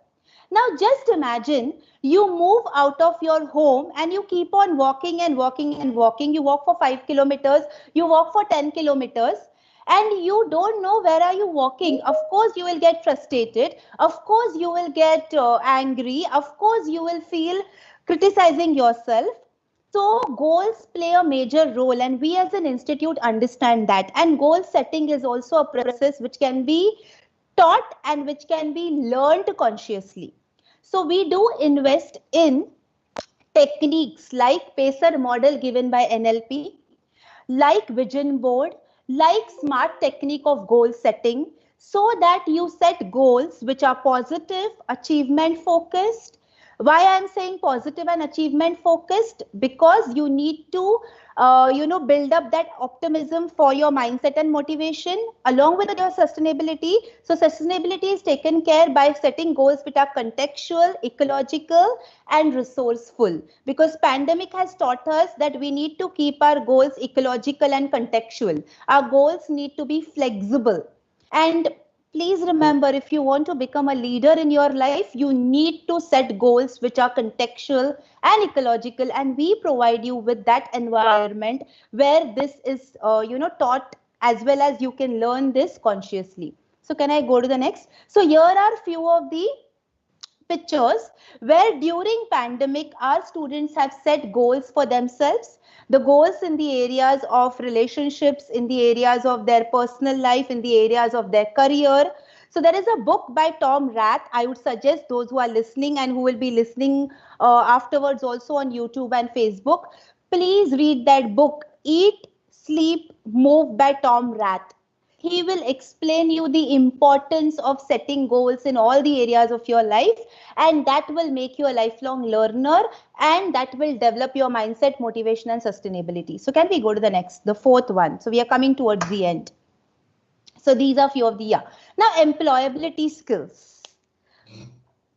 Now just imagine you move out of your home and you keep on walking and walking and walking. You walk for 5 kilometers, you walk for 10 kilometers, and you don't know where are you walking. Of course you will get frustrated, of course you will get angry, of course you will feel criticizing yourself. So goals play a major role, and we as an institute understand that. And goal setting is also a process which can be taught and which can be learned consciously. So we do invest in techniques like pacer model given by NLP, like vision board, like smart technique of goal setting, so that you set goals which are positive, achievement focused. Why I am saying positive and achievement focused? Because you need to build up that optimism for your mindset and motivation along with your sustainability. So sustainability is taken care by setting goals which are contextual, ecological, and resourceful, because pandemic has taught us that we need to keep our goals ecological and contextual. Our goals need to be flexible. And please remember, if you want to become a leader in your life, you need to set goals which are contextual and ecological, and we provide you with that environment where this is taught, as well as you can learn this consciously. So can I go to the next? So here are few of the pictures where during pandemic our students have set goals for themselves, the goals in the areas of relationships, in the areas of their personal life, in the areas of their career. So there is a book by Tom Rath. I would suggest those who are listening and who will be listening afterwards also on YouTube and Facebook, please read that book, Eat, Sleep, Move by Tom Rath. He will explain you the importance of setting goals in all the areas of your life, and that will make you a lifelong learner, and that will develop your mindset, motivation, and sustainability. So can we go to the next, the fourth one? So we are coming towards the end. So these are few of the, now employability skills.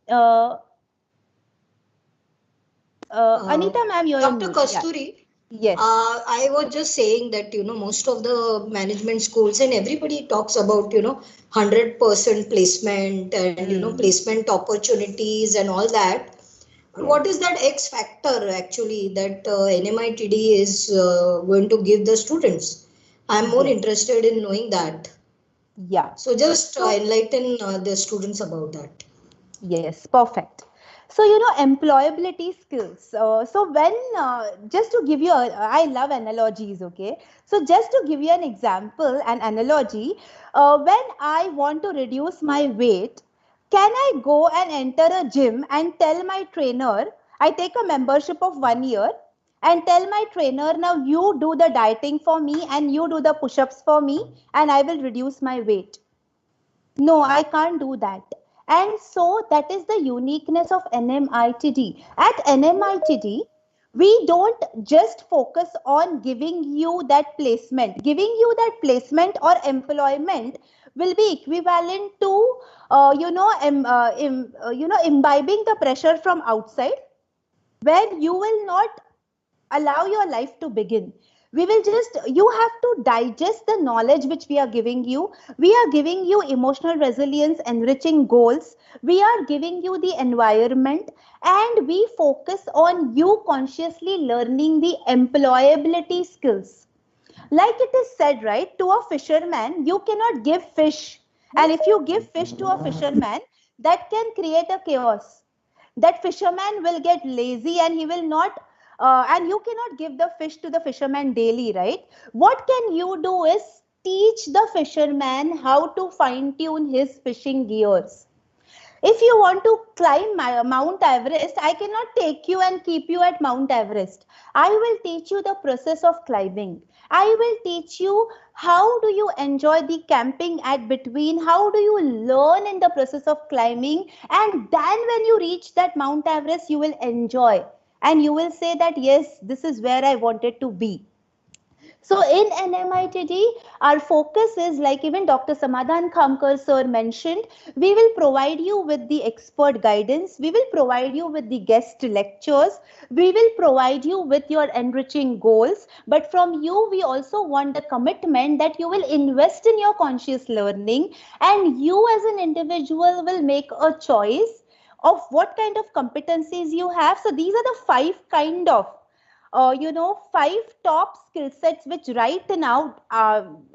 Anita ma'am, you're on Dr. mute. Kasturi, Yes. I was just saying that, most of the management schools and everybody talks about, 100% placement and, placement opportunities and all that. What is that X factor actually that NMITD is going to give the students? I'm more interested in knowing that. Yeah. So just enlighten the students about that. Yes, perfect. So, employability skills. So when, just to give you, I love analogies, okay? So just to give you an example, an analogy, when I want to reduce my weight, can I go and enter a gym and tell my trainer, I take a membership of 1 year and tell my trainer, now you do the dieting for me and you do the push-ups for me and I will reduce my weight. No, I can't do that. And so that is the uniqueness of NMITD. At NMITD, we don't just focus on giving you that placement. Giving you that placement or employment will be equivalent to, imbibing the pressure from outside, where you will not allow your life to begin. We will just, you have to digest the knowledge which we are giving you. We are giving you emotional resilience, enriching goals, we are giving you the environment, and we focus on you consciously learning the employability skills. Like it is said, right, to a fisherman you cannot give fish, and if you give fish to a fisherman, that can create a chaos. That fisherman will get lazy and he will not, and you cannot give the fish to the fisherman daily, right? What can you do is teach the fisherman how to fine tune his fishing gears. If you want to climb Mount Everest, I cannot take you and keep you at Mount Everest. I will teach you the process of climbing. I will teach you how do you enjoy the camping at between, how do you learn in the process of climbing, and then when you reach that Mount Everest, you will enjoy and you will say that yes, this is where I wanted to be. So in NMITD, our focus is, like even Dr. Samadhan Khamkar sir mentioned, we will provide you with the expert guidance, we will provide you with the guest lectures, we will provide you with your enriching goals, but from you we also want the commitment that you will invest in your conscious learning and you as an individual will make a choice of what kind of competencies you have. So these are the five kind of five top skill sets which right now,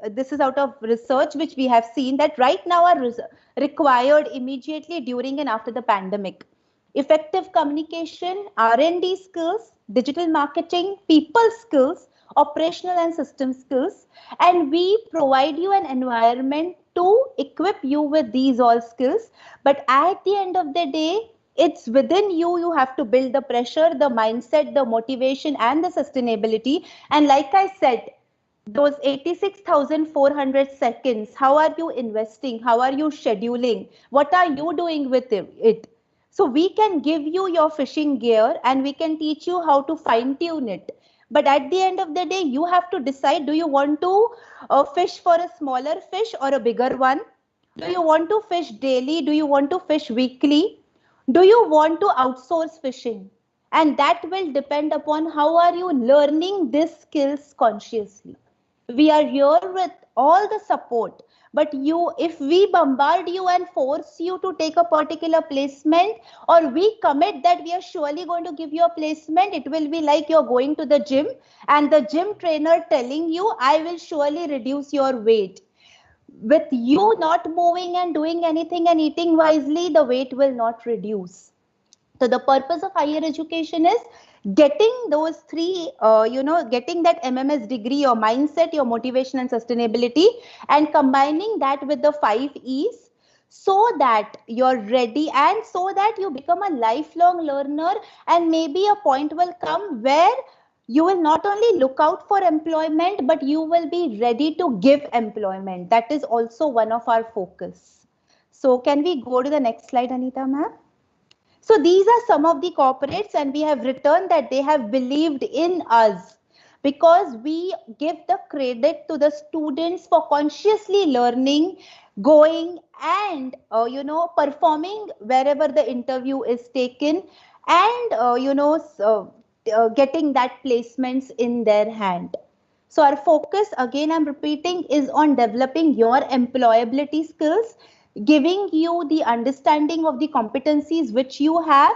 this is out of research which we have seen that right now are required immediately during and after the pandemic. Effective communication, R&D skills, digital marketing, people skills, operational and system skills, and we provide you an environment to equip you with these all skills. But at the end of the day, it's within you. You have to build the pressure, the mindset, the motivation, and the sustainability. And like I said, those 86,400 seconds, how are you investing? How are you scheduling? What are you doing with it? So we can give you your fishing gear and we can teach you how to fine tune it. But at the end of the day, you have to decide, do you want to fish for a smaller fish or a bigger one? Do you want to fish daily? Do you want to fish weekly? Do you want to outsource fishing? And that will depend upon how are you learning these skills consciously. We are here with all the support, but you, if we bombard you and force you to take a particular placement, or we commit that we are surely going to give you a placement, it will be like you're going to the gym and the gym trainer telling you, I will surely reduce your weight. With you not moving and doing anything and eating wisely, the weight will not reduce. So the purpose of higher education is getting those three, getting that MMS degree, your mindset, your motivation and sustainability, and combining that with the 5 E's so that you're ready and so that you become a lifelong learner. And maybe a point will come where you will not only look out for employment, but you will be ready to give employment. That is also one of our focus. So can we go to the next slide, Anita ma'am? So these are some of the corporates, and we have written that they have believed in us because we give the credit to the students for consciously learning, going and performing wherever the interview is taken, and getting that placements in their hand. So our focus, again I'm repeating, is on developing your employability skills, giving you the understanding of the competencies which you have,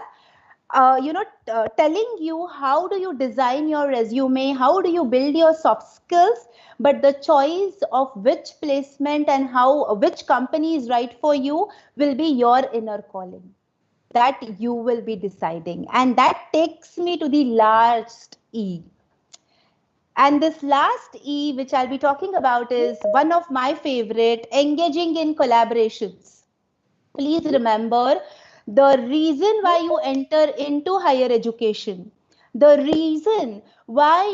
telling you how do you design your resume, how do you build your soft skills, but the choice of which placement and how which company is right for you will be your inner calling. That you will be deciding. And that takes me to the last E. And this last E, which I'll be talking about, is one of my favorite, engaging in collaborations. Please remember the reason why you enter into higher education, the reason why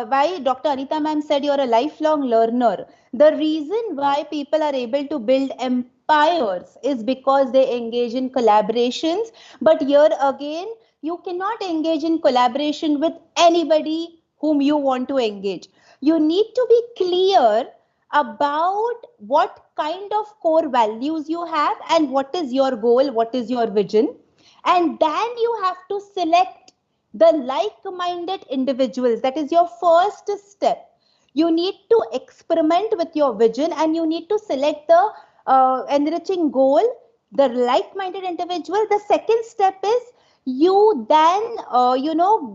why Dr. Anita ma'am said you're a lifelong learner, the reason why people are able to build empires is because they engage in collaborations. But here again, you cannot engage in collaboration with anybody whom you want to engage. You need to be clear about what kind of core values you have and what is your goal, what is your vision. And then you have to select the like-minded individuals. That is your first step. You need to experiment with your vision and you need to select the enriching goal, the like-minded individual. The second step is you then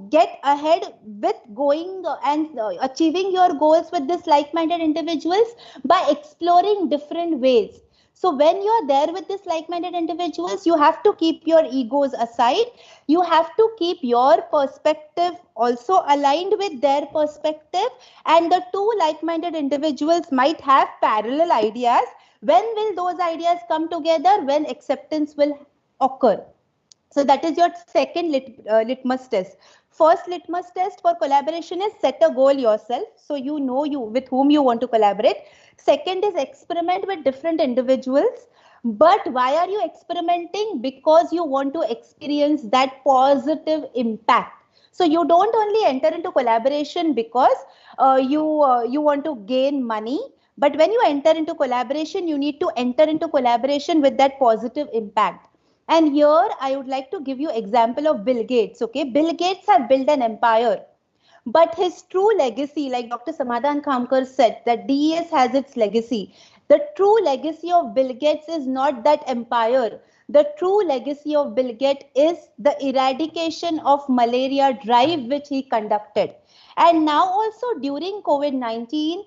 get ahead with going and achieving your goals with this like-minded individuals by exploring different ways. So when you're there with this like-minded individuals, you have to keep your egos aside. You have to keep your perspective also aligned with their perspective, and the two like-minded individuals might have parallel ideas. When will those ideas come together? When acceptance will occur. So that is your second litmus test. First litmus test for collaboration is set a goal yourself, so you know you with whom you want to collaborate. Second is experiment with different individuals. But why are you experimenting? Because you want to experience that positive impact. So you don't only enter into collaboration because you want to gain money, but when you enter into collaboration, you need to enter into collaboration with that positive impact. And here I would like to give you example of Bill Gates. Okay, Bill Gates have built an empire, but his true legacy, like Dr. Samadhan Kamkar said, that DES has its legacy. The true legacy of Bill Gates is not that empire. The true legacy of Bill Gates is the eradication of malaria drive which he conducted. And now also during COVID-19,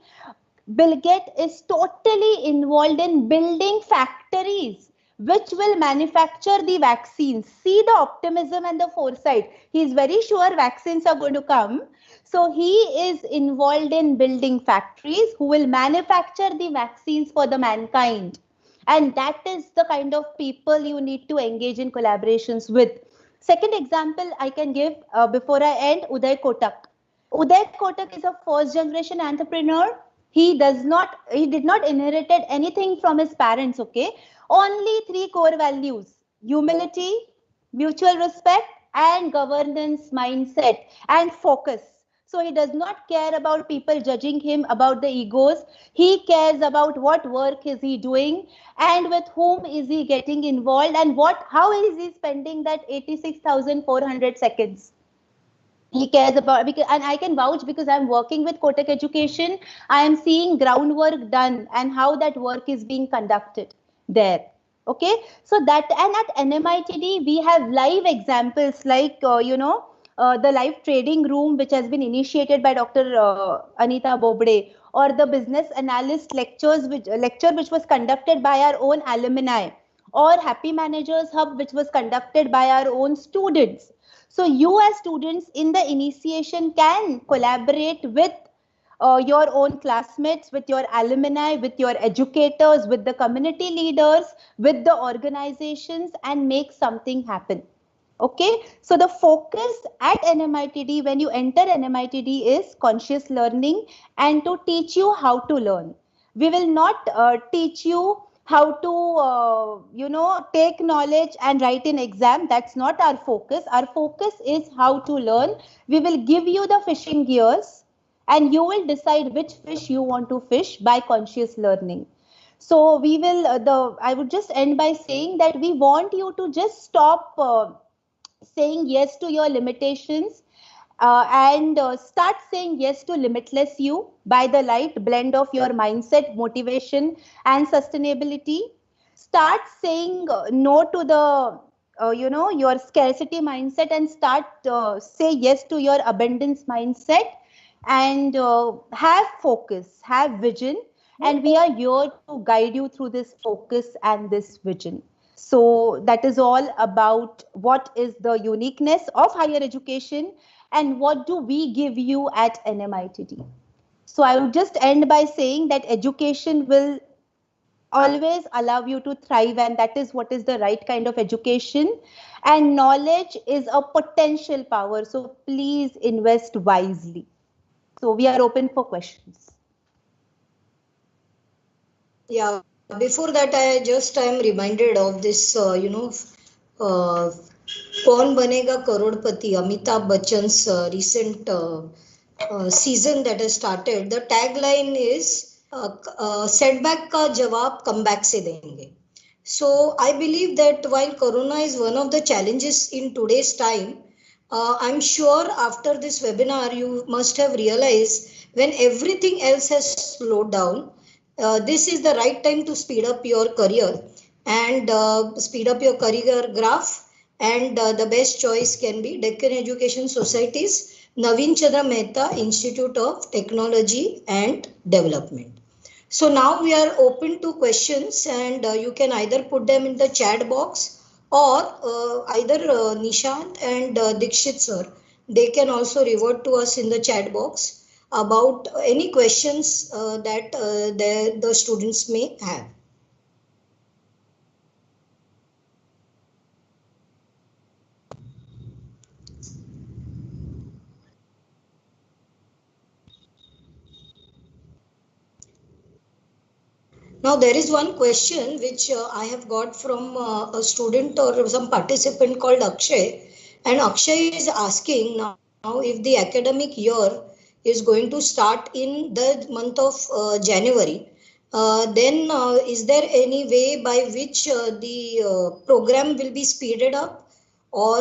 Bill Gates is totally involved in building factories which will manufacture the vaccines. See the optimism and the foresight. He is very sure vaccines are going to come. So he is involved in building factories who will manufacture the vaccines for the mankind. And that is the kind of people you need to engage in collaborations with. Second example I can give before I end, Uday Kotak. Uday Kotak is a first generation entrepreneur. He did not inherited anything from his parents, okay? Only three core values: humility, mutual respect, and governance mindset and focus. So he does not care about people judging him about the egos. He cares about what work is he doing and with whom is he getting involved and how is he spending that 86,400 seconds. He cares about, because, and I can vouch because I'm working with Kotak Education. I am seeing groundwork done and how that work is being conducted there. Okay, so that, and at NMITD we have live examples like the live trading room which has been initiated by Dr. Anita Bobde, or the business analyst lecture which was conducted by our own alumni, or Happy Managers Hub which was conducted by our own students. So you as students in the initiation can collaborate with your own classmates, with your alumni, with your educators, with the community leaders, with the organizations, and make something happen. Okay, so the focus at NMITD, when you enter NMITD, is conscious learning and to teach you how to learn. We will not teach you how to take knowledge and write an exam. That's not our focus. Our focus is how to learn. We will give you the fishing gears and you will decide which fish you want to fish by conscious learning. So we will I would just end by saying that we want you to just stop saying yes to your limitations and start saying yes to limitless you by the light blend of your mindset, motivation, and sustainability. Start saying no to the your scarcity mindset and start say yes to your abundance mindset, and have focus, have vision, and we are here to guide you through this focus and this vision. So that is all about what is the uniqueness of higher education and what do we give you at NMITD. So I would just end by saying that education will always allow you to thrive, and that is what is the right kind of education. And knowledge is a potential power. So please invest wisely. So we are open for questions. Yeah, before that, I am reminded of this, Kaun Banega Karodpati, Amitabh Bachchan's recent season that has started. The tagline is setback ka jawab comeback se denge. So I believe that while Corona is one of the challenges in today's time, I'm sure after this webinar you must have realized when everything else has slowed down, this is the right time to speed up your career and speed up your career graph. And the best choice can be Deccan Education Society's Naveen Chandra Mehta Institute of Technology and Development. So now we are open to questions, and you can either put them in the chat box or either Nishant and Dikshit sir, they can also revert to us in the chat box about any questions that the students may have. Now there is one question which I have got from a student or some participant called Akshay, and Akshay is asking now if the academic year is going to start in the month of January, then is there any way by which the program will be speeded up, or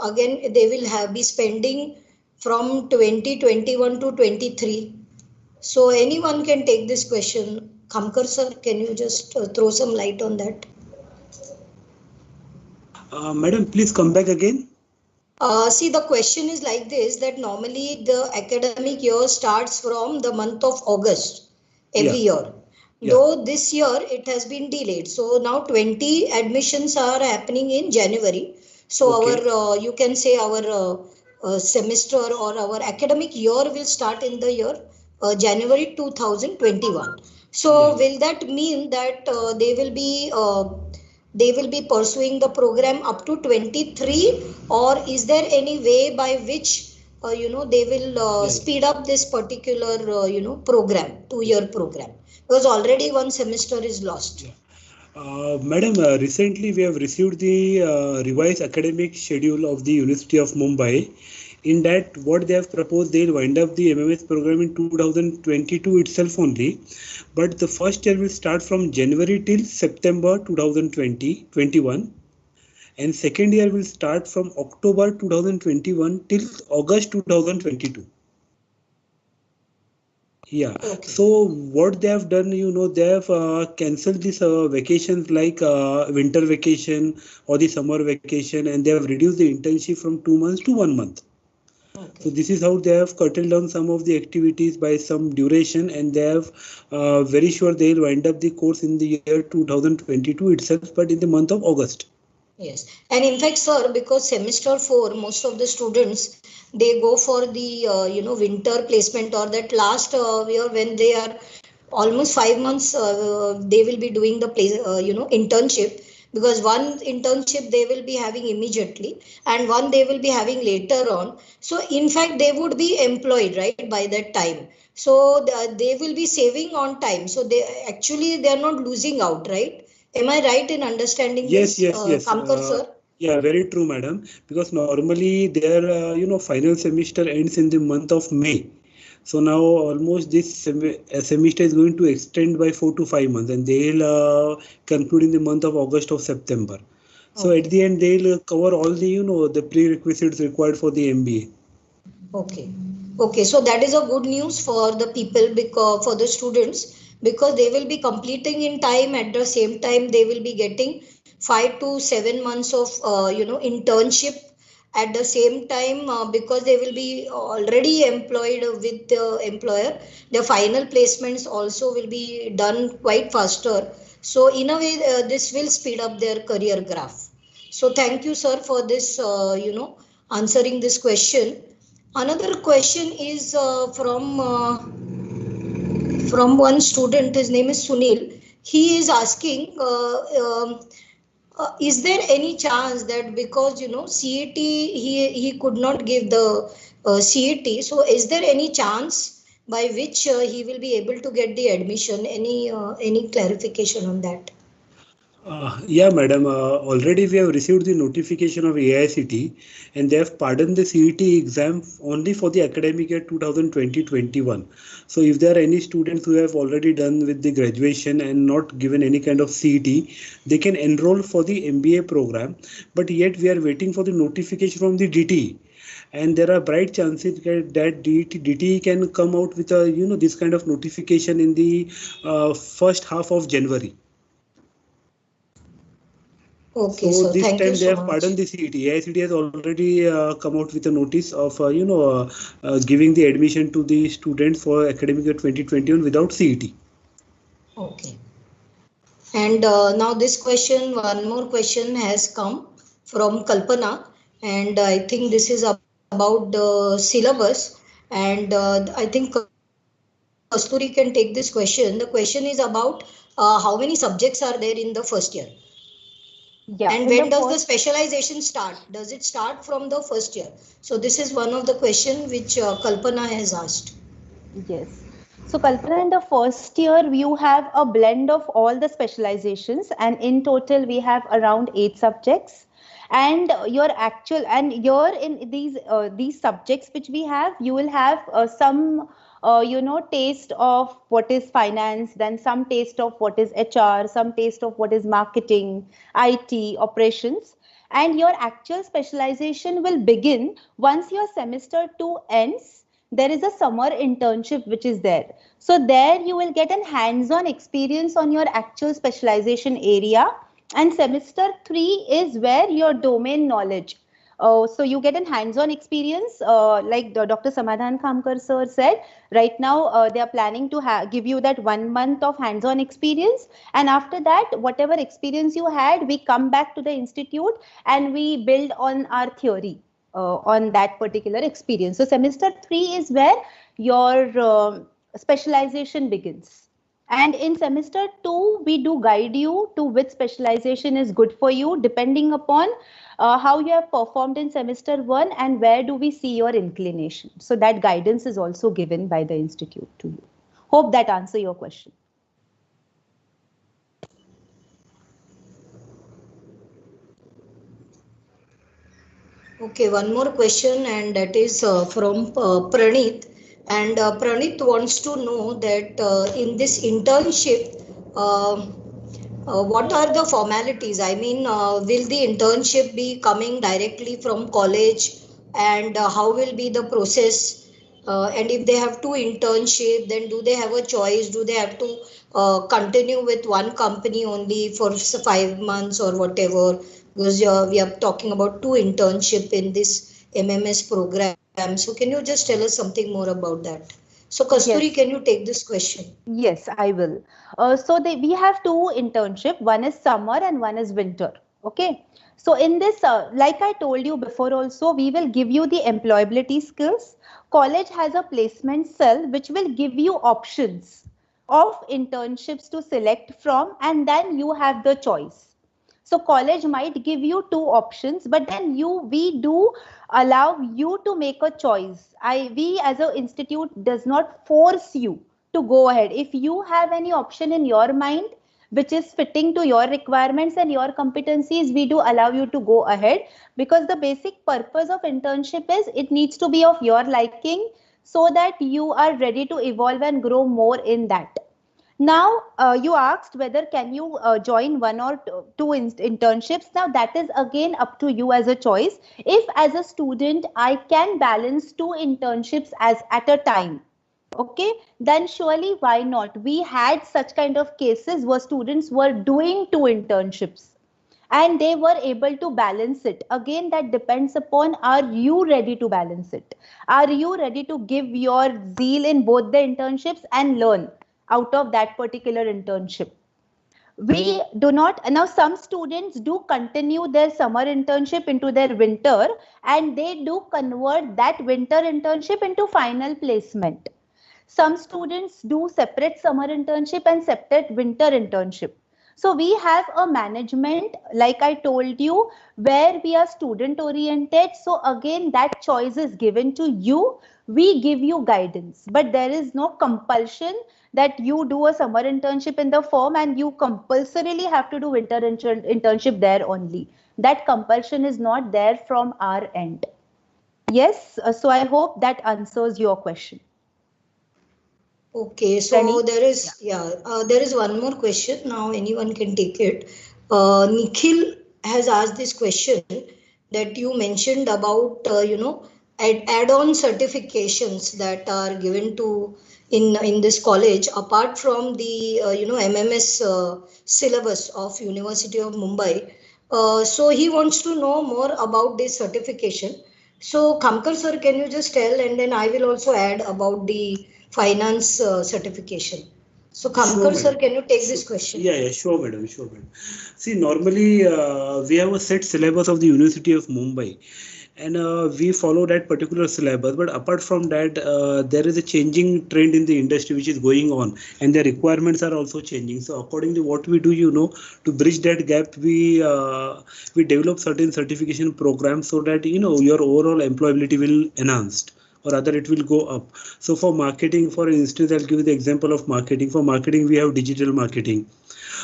again they will have be spending from 2021 to 23? So anyone can take this question. Kamkar sir, can you just throw some light on that? Madam, please come back again. See, the question is like this, that normally the academic year starts from the month of August every year. Though this year it has been delayed. So now 20 admissions are happening in January. So our, you can say our semester or our academic year will start in the year January 2021. So will that mean that they will be pursuing the program up to 23, or is there any way by which they will speed up this particular program, 2-year program, because already one semester is lost? Madam, recently we have received the revised academic schedule of the University of Mumbai. In that, what they have proposed, they'll wind up the MMS program in 2022 itself only. But the first year will start from January till September 2021. And second year will start from October 2021 till August 2022. Yeah. Okay. So what they have done, they have cancelled this vacations like winter vacation or the summer vacation, and they have reduced the internship from 2 months to 1 month. Okay. So this is how they have curtailed down some of the activities by some duration, and they have very sure they will wind up the course in the year 2022 itself, but in the month of August. Yes, and in fact, sir, because semester 4, most of the students, they go for the winter placement, or that last year when they are almost 5 months, they will be doing the internship, because one internship they will be having immediately and one they will be having later on. So in fact, they would be employed, right, by that time. So they will be saving on time. So they are not losing out, right? Am I right in understanding this? Yes. Kamkar sir? Yeah, very true, madam. Because normally their final semester ends in the month of May. So now almost this semester is going to extend by 4 to 5 months, and they'll conclude in the month of August or September. So at the end they'll cover all the the prerequisites required for the MBA. Okay. So that is a good news for the people, because for the students, because they will be completing in time. At the same time, they will be getting 5 to 7 months of internship at the same time, because they will be already employed with the employer. The final placements also will be done quite faster. So in a way, this will speed up their career graph. So thank you, sir, for this answering this question. Another question is from one student. His name is Sunil. He is asking, is there any chance that because CET he could not give the CET, so is there any chance by which he will be able to get the admission? Any clarification on that? Yeah, madam. Already we have received the notification of AICT, and they have pardoned the CET exam only for the academic year 2020-21. So if there are any students who have already done with the graduation and not given any kind of CET, they can enroll for the MBA program. But yet we are waiting for the notification from the DTE. And there are bright chances that DTE can come out with a this kind of notification in the first half of January. Okay, so this time they have pardoned the CET. AICT has already come out with a notice of giving the admission to the students for academic year 2021 without CET. Okay. And now this question, one more question has come from Kalpana, and I think this is about the syllabus, and I think Kasturi can take this question. The question is about how many subjects are there in the first year? Yeah, and when does the specialization start? Does it start from the first year? So this is one of the questions which Kalpana has asked. Yes. So Kalpana, in the first year, you have a blend of all the specializations, and in total, we have around 8 subjects. And your actual and your in these subjects which we have, you will have some taste of what is finance, then some taste of what is HR, some taste of what is marketing, IT, operations. And your actual specialization will begin once your semester 2 ends. There is a summer internship which is there, so there you will get an hands-on experience on your actual specialization area. And semester 3 is where your domain knowledge, so you get an hands-on experience, like Dr. Samadhan Kamkar sir said. Right now they are planning to give you that 1 month of hands-on experience, and after that whatever experience you had, we come back to the institute and we build on our theory on that particular experience. So semester 3 is where your specialization begins. And in semester 2, we do guide you to which specialization is good for you, depending upon how you have performed in semester 1 and where do we see your inclination. So that guidance is also given by the institute to you. Hope that answer your question. Okay, one more question, and that is from Pranit. And Pranit wants to know that in this internship, what are the formalities? I mean, will the internship be coming directly from college, and how will be the process? And if they have two internship, then do they have a choice? Do they have to continue with one company only for 5 months or whatever? Because we are talking about two internship in this MMS program. So can you just tell us something more about that? So Kasturi, Yes. can you take this question? Yes, I will. So we have two internship. One is summer and one is winter. Okay. So in this, like I told you before also, we will give you the employability skills. College has a placement cell which will give you options of internships to select from, and then you have the choice. So college might give you two options, but then we do allow you to make a choice. We as an institute does not force you to go ahead. If you have any option in your mind which is fitting to your requirements and your competencies, we do allow you to go ahead, because the basic purpose of internship is it needs to be of your liking, so that you are ready to evolve and grow more in that. Now, you asked whether can you join one or two internships. Now, that is again up to you as a choice. If as a student, I can balance two internships as at a time, okay, then surely why not? We had such kind of cases where students were doing two internships and they were able to balance it. Again, that depends upon, are you ready to balance it? Are you ready to give your zeal in both the internships and learn out of that particular internship? We do not. Now some students do continue their summer internship into their winter, and they do convert that winter internship into final placement. Some students do separate summer internship and separate winter internship. So we have a management, like I told you, where we are student oriented. So again, that choice is given to you. We give you guidance, but there is no compulsion that you do a summer internship in the firm and you compulsorily have to do winter internship there only. That compulsion is not there from our end. Yes, so I hope that answers your question. Okay, so there is one more question. Now anyone can take it. Nikhil has asked this question that you mentioned about add-on certifications that are given to in this college apart from the MMS syllabus of University of Mumbai. So he wants to know more about this certification. So Kamkar sir, can you just tell, and then I will also add about the finance certification. So Kamkar sir, can you take this question? Yeah, sure, madam, sure, madam. See, normally we have a set syllabus of the University of Mumbai, and we follow that particular syllabus. But apart from that, there is a changing trend in the industry which is going on, and the requirements are also changing. So according to what we do, to bridge that gap, we develop certain certification programs so that your overall employability will enhanced or other it will go up. So for marketing, for instance, I'll give you the example of marketing. For marketing, we have digital marketing.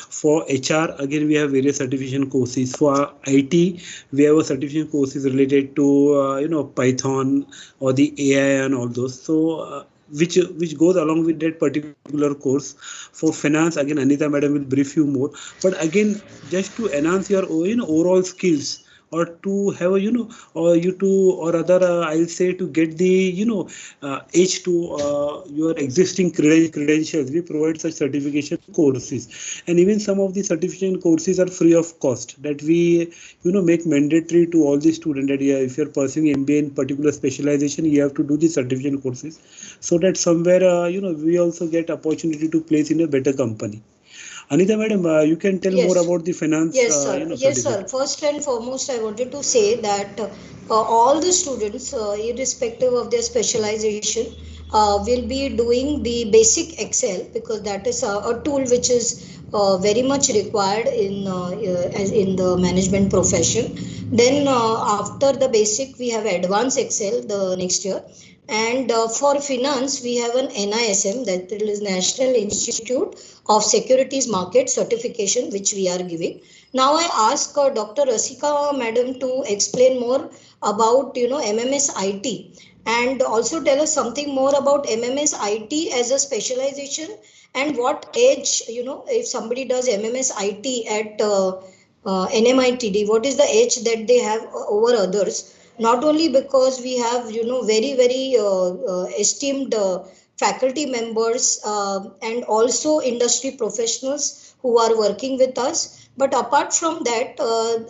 For HR, again, we have various certification courses. For IT, we have a certification courses related to Python or the AI and all those. So which goes along with that particular course. For finance, again, Anita madam will brief you more. But again, just to enhance your overall skills, or to have a or you to or other I'll say to get the edge to your existing credentials, we provide such certification courses. And even some of the certification courses are free of cost, that we make mandatory to all the students, that yeah, if you're pursuing MBA in particular specialization, you have to do the certification courses, so that somewhere we also get opportunity to place in a better company. Anita madam, you can tell more Yes. about the finance Yes, sir. Yes, sir. certificate. First and foremost, I wanted to say that all the students, irrespective of their specialization, will be doing the basic Excel, because that is a tool which is very much required as in the management profession. Then after the basic, we have advanced Excel the next year. And for finance, we have an NISM, that is National Institute of Securities Market Certification, which we are giving. Now I ask Dr. Rasika madam to explain more about MMS IT, and also tell us something more about MMS IT as a specialization, and what age, if somebody does MMS IT at NMITD, what is the edge that they have over others? Not only because we have very very esteemed faculty members and also industry professionals who are working with us, but apart from that,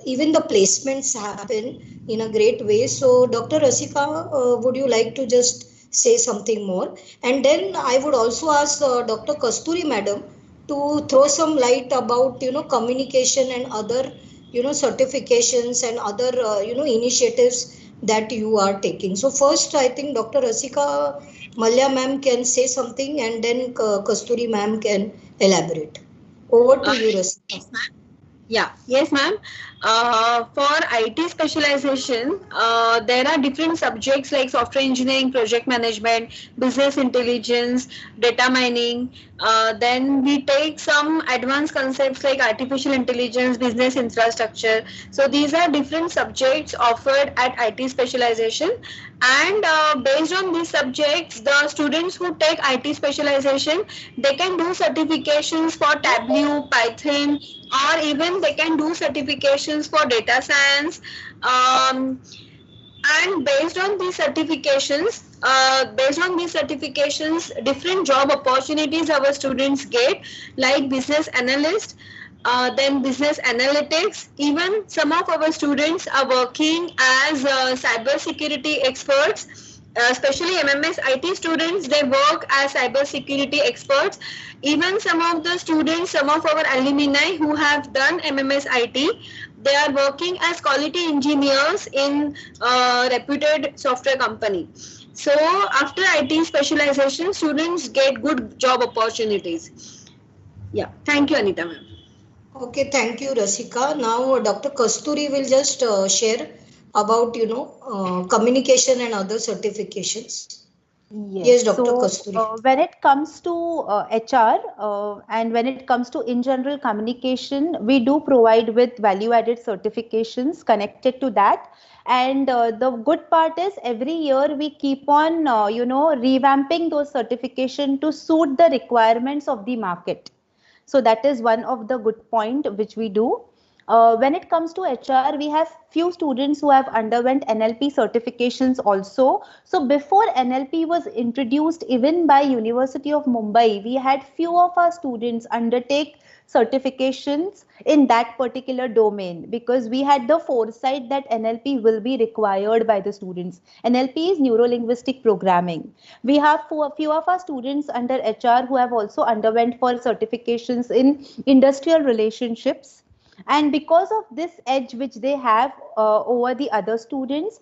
even the placements happen in a great way. So Dr. Rasika, would you like to just say something more? And then I would also ask Dr. Kasturi madam to throw some light about communication and other certifications and other initiatives that you are taking. So first, I think Dr. Rasika Malya ma'am can say something, and then Kasturi ma'am can elaborate. Over to you, Rasika. Yes, ma'am. Yeah, yes, ma'am. For IT specialization, there are different subjects like software engineering, project management, business intelligence, data mining. Then we take some advanced concepts like artificial intelligence, business infrastructure. So these are different subjects offered at IT specialization. And based on these subjects, the students who take IT specialization, they can do certifications for Tableau, Python, or even they can do certifications for data science. And based on these certifications, different job opportunities our students get, like business analyst, then business analytics. Even some of our students are working as cyber security experts, especially MMS IT students, they work as cyber security experts. Even some of the students, some of our alumni who have done MMS IT, they are working as quality engineers in reputed software company. So after IT specialization, students get good job opportunities. Yeah, thank you, Anita ma'am. Okay, thank you, Rasika. Now, Dr. Kasturi will just share about communication and other certifications. Yes, Yes. Dr. So Kasturi. when it comes to HR and when it comes to in general communication, we do provide with value-added certifications connected to that. And the good part is every year we keep on, revamping those certification to suit the requirements of the market. So that is one of the good point which we do. When it comes to HR, we have few students who have underwent NLP certifications also. So before NLP was introduced, even by University of Mumbai, we had few of our students undertake certifications in that particular domain because we had the foresight that NLP will be required by the students. NLP is neuro linguistic programming. We have a few of our students under HR who have also underwent for certifications in industrial relationships, and because of this edge which they have over the other students,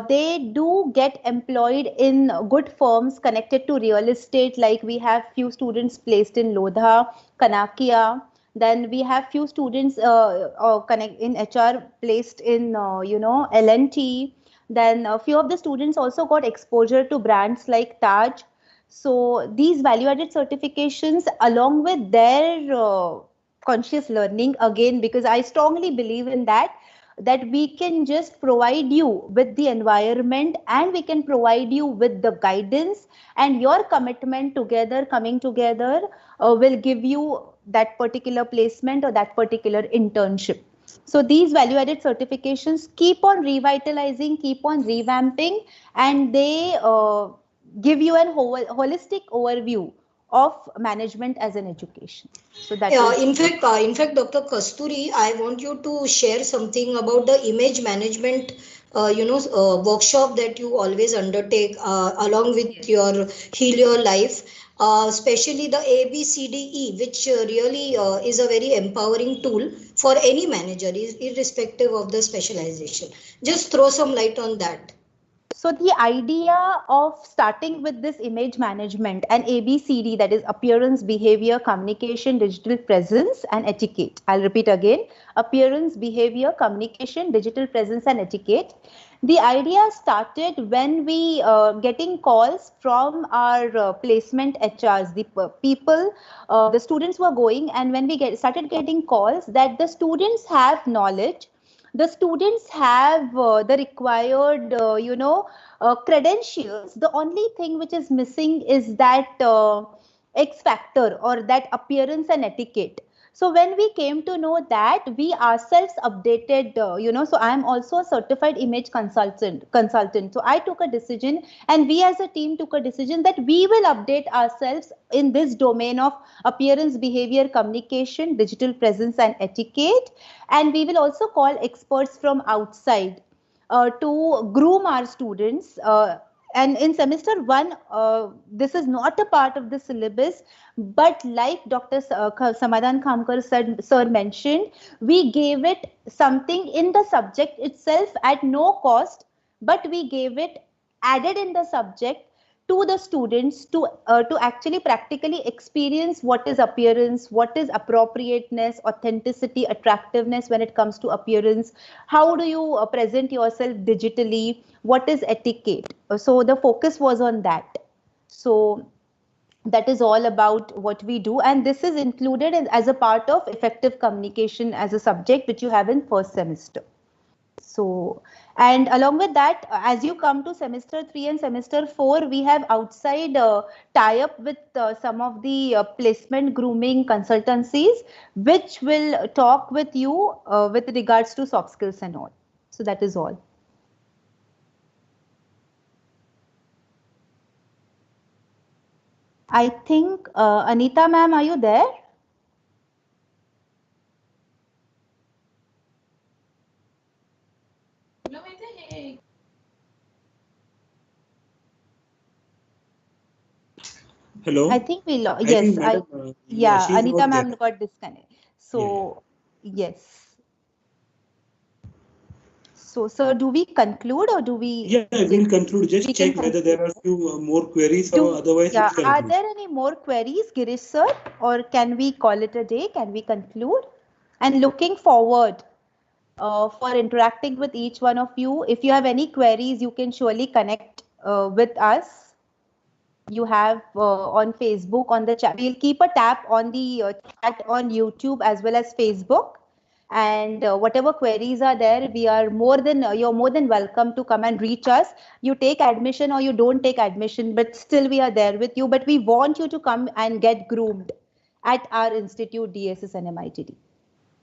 they do get employed in good firms connected to real estate. Like we have few students placed in Lodha, Kanakia. Then we have few students connect in HR placed in L&T. Then a few of the students also got exposure to brands like Taj. So these value-added certifications, along with their conscious learning, again, because I strongly believe in that, that we can just provide you with the environment and we can provide you with the guidance, and your commitment together, coming together, will give you that particular placement or that particular internship. So these value added certifications keep on revitalizing, keep on revamping, and they give you an holistic overview of management as an education. So that Yeah, is in fact, Dr. Kasturi, I want you to share something about the image management, workshop that you always undertake along with your Heal Your Life, especially the ABCDE, which really is a very empowering tool for any manager, irrespective of the specialization. Just throw some light on that. So the idea of starting with this image management and ABCD, that is appearance, behavior, communication, digital presence, and etiquette. I'll repeat again: appearance, behavior, communication, digital presence, and etiquette. The idea started when we getting calls from our placement HRs, the people, the students were going, and when we started getting calls that the students have knowledge, the students have the required credentials. The only thing which is missing is that X factor, or that appearance and etiquette. So when we came to know that, we ourselves updated, so I am also a certified image consultant. So I took a decision, and we as a team took a decision, that we will update ourselves in this domain of appearance, behavior, communication, digital presence, and etiquette. And we will also call experts from outside to groom our students. And in semester 1, this is not a part of the syllabus, but like Dr. Samadhan Khamkar sir mentioned, we gave it something in the subject itself at no cost, but we gave it added in the subject to the students to actually practically experience what is appearance, what is appropriateness, authenticity, attractiveness when it comes to appearance. How do you present yourself digitally? What is etiquette? So the focus was on that. So that is all about what we do, and this is included as a part of effective communication as a subject which you have in first semester. So, and along with that, as you come to semester 3 and semester 4, we have outside tie up with some of the placement grooming consultancies, which will talk with you with regards to soft skills and all. So that is all. I think, Anita ma'am, are you there? Hello. I think we lost. I think Yes, madam, yeah, yeah, she's Anita not there. ma'am got disconnected. So, yes. So, sir, do we conclude or do we? Yeah, we'll conclude. Just We can check whether there are conclude. few more queries, or otherwise Yeah, we'll are conclude. there any more queries, Girish sir, or can we call it a day? Can we conclude? And looking forward for interacting with each one of you. If you have any queries, you can surely connect with us. You have on Facebook, on the chat. We'll keep a tab on the chat on YouTube as well as Facebook. And whatever queries are there, we are you're more than welcome to come and reach us. You take admission or you don't take admission, but still we are there with you. But we want you to come and get groomed at our institute, DSS NMITD.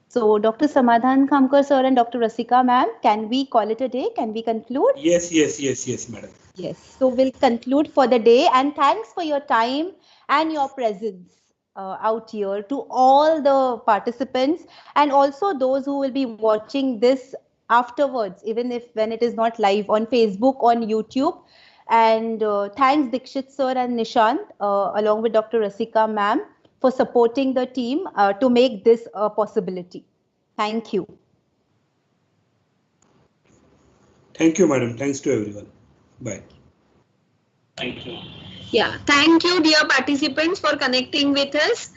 So, Dr. Samadhan Khamkar sir and Dr. Rasika ma'am, can we call it a day? Can we conclude? Yes, madam. Yes. So, we'll conclude for the day. And thanks for your time and your presence out here to all the participants, and also those who will be watching this afterwards, even if when it is not live, on Facebook, on YouTube. And thanks Dikshit sir and Nishant along with Dr. Rasika ma'am for supporting the team to make this a possibility. Thank you. Thank you, madam. Thanks to everyone. Bye. Thank you. Yeah, thank you, dear participants, for connecting with us.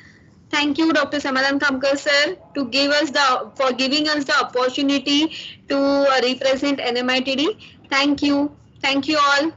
Thank you, Dr. Samadhan Khamkar sir, to give us for giving us the opportunity to represent NMITD. Thank you. Thank you all.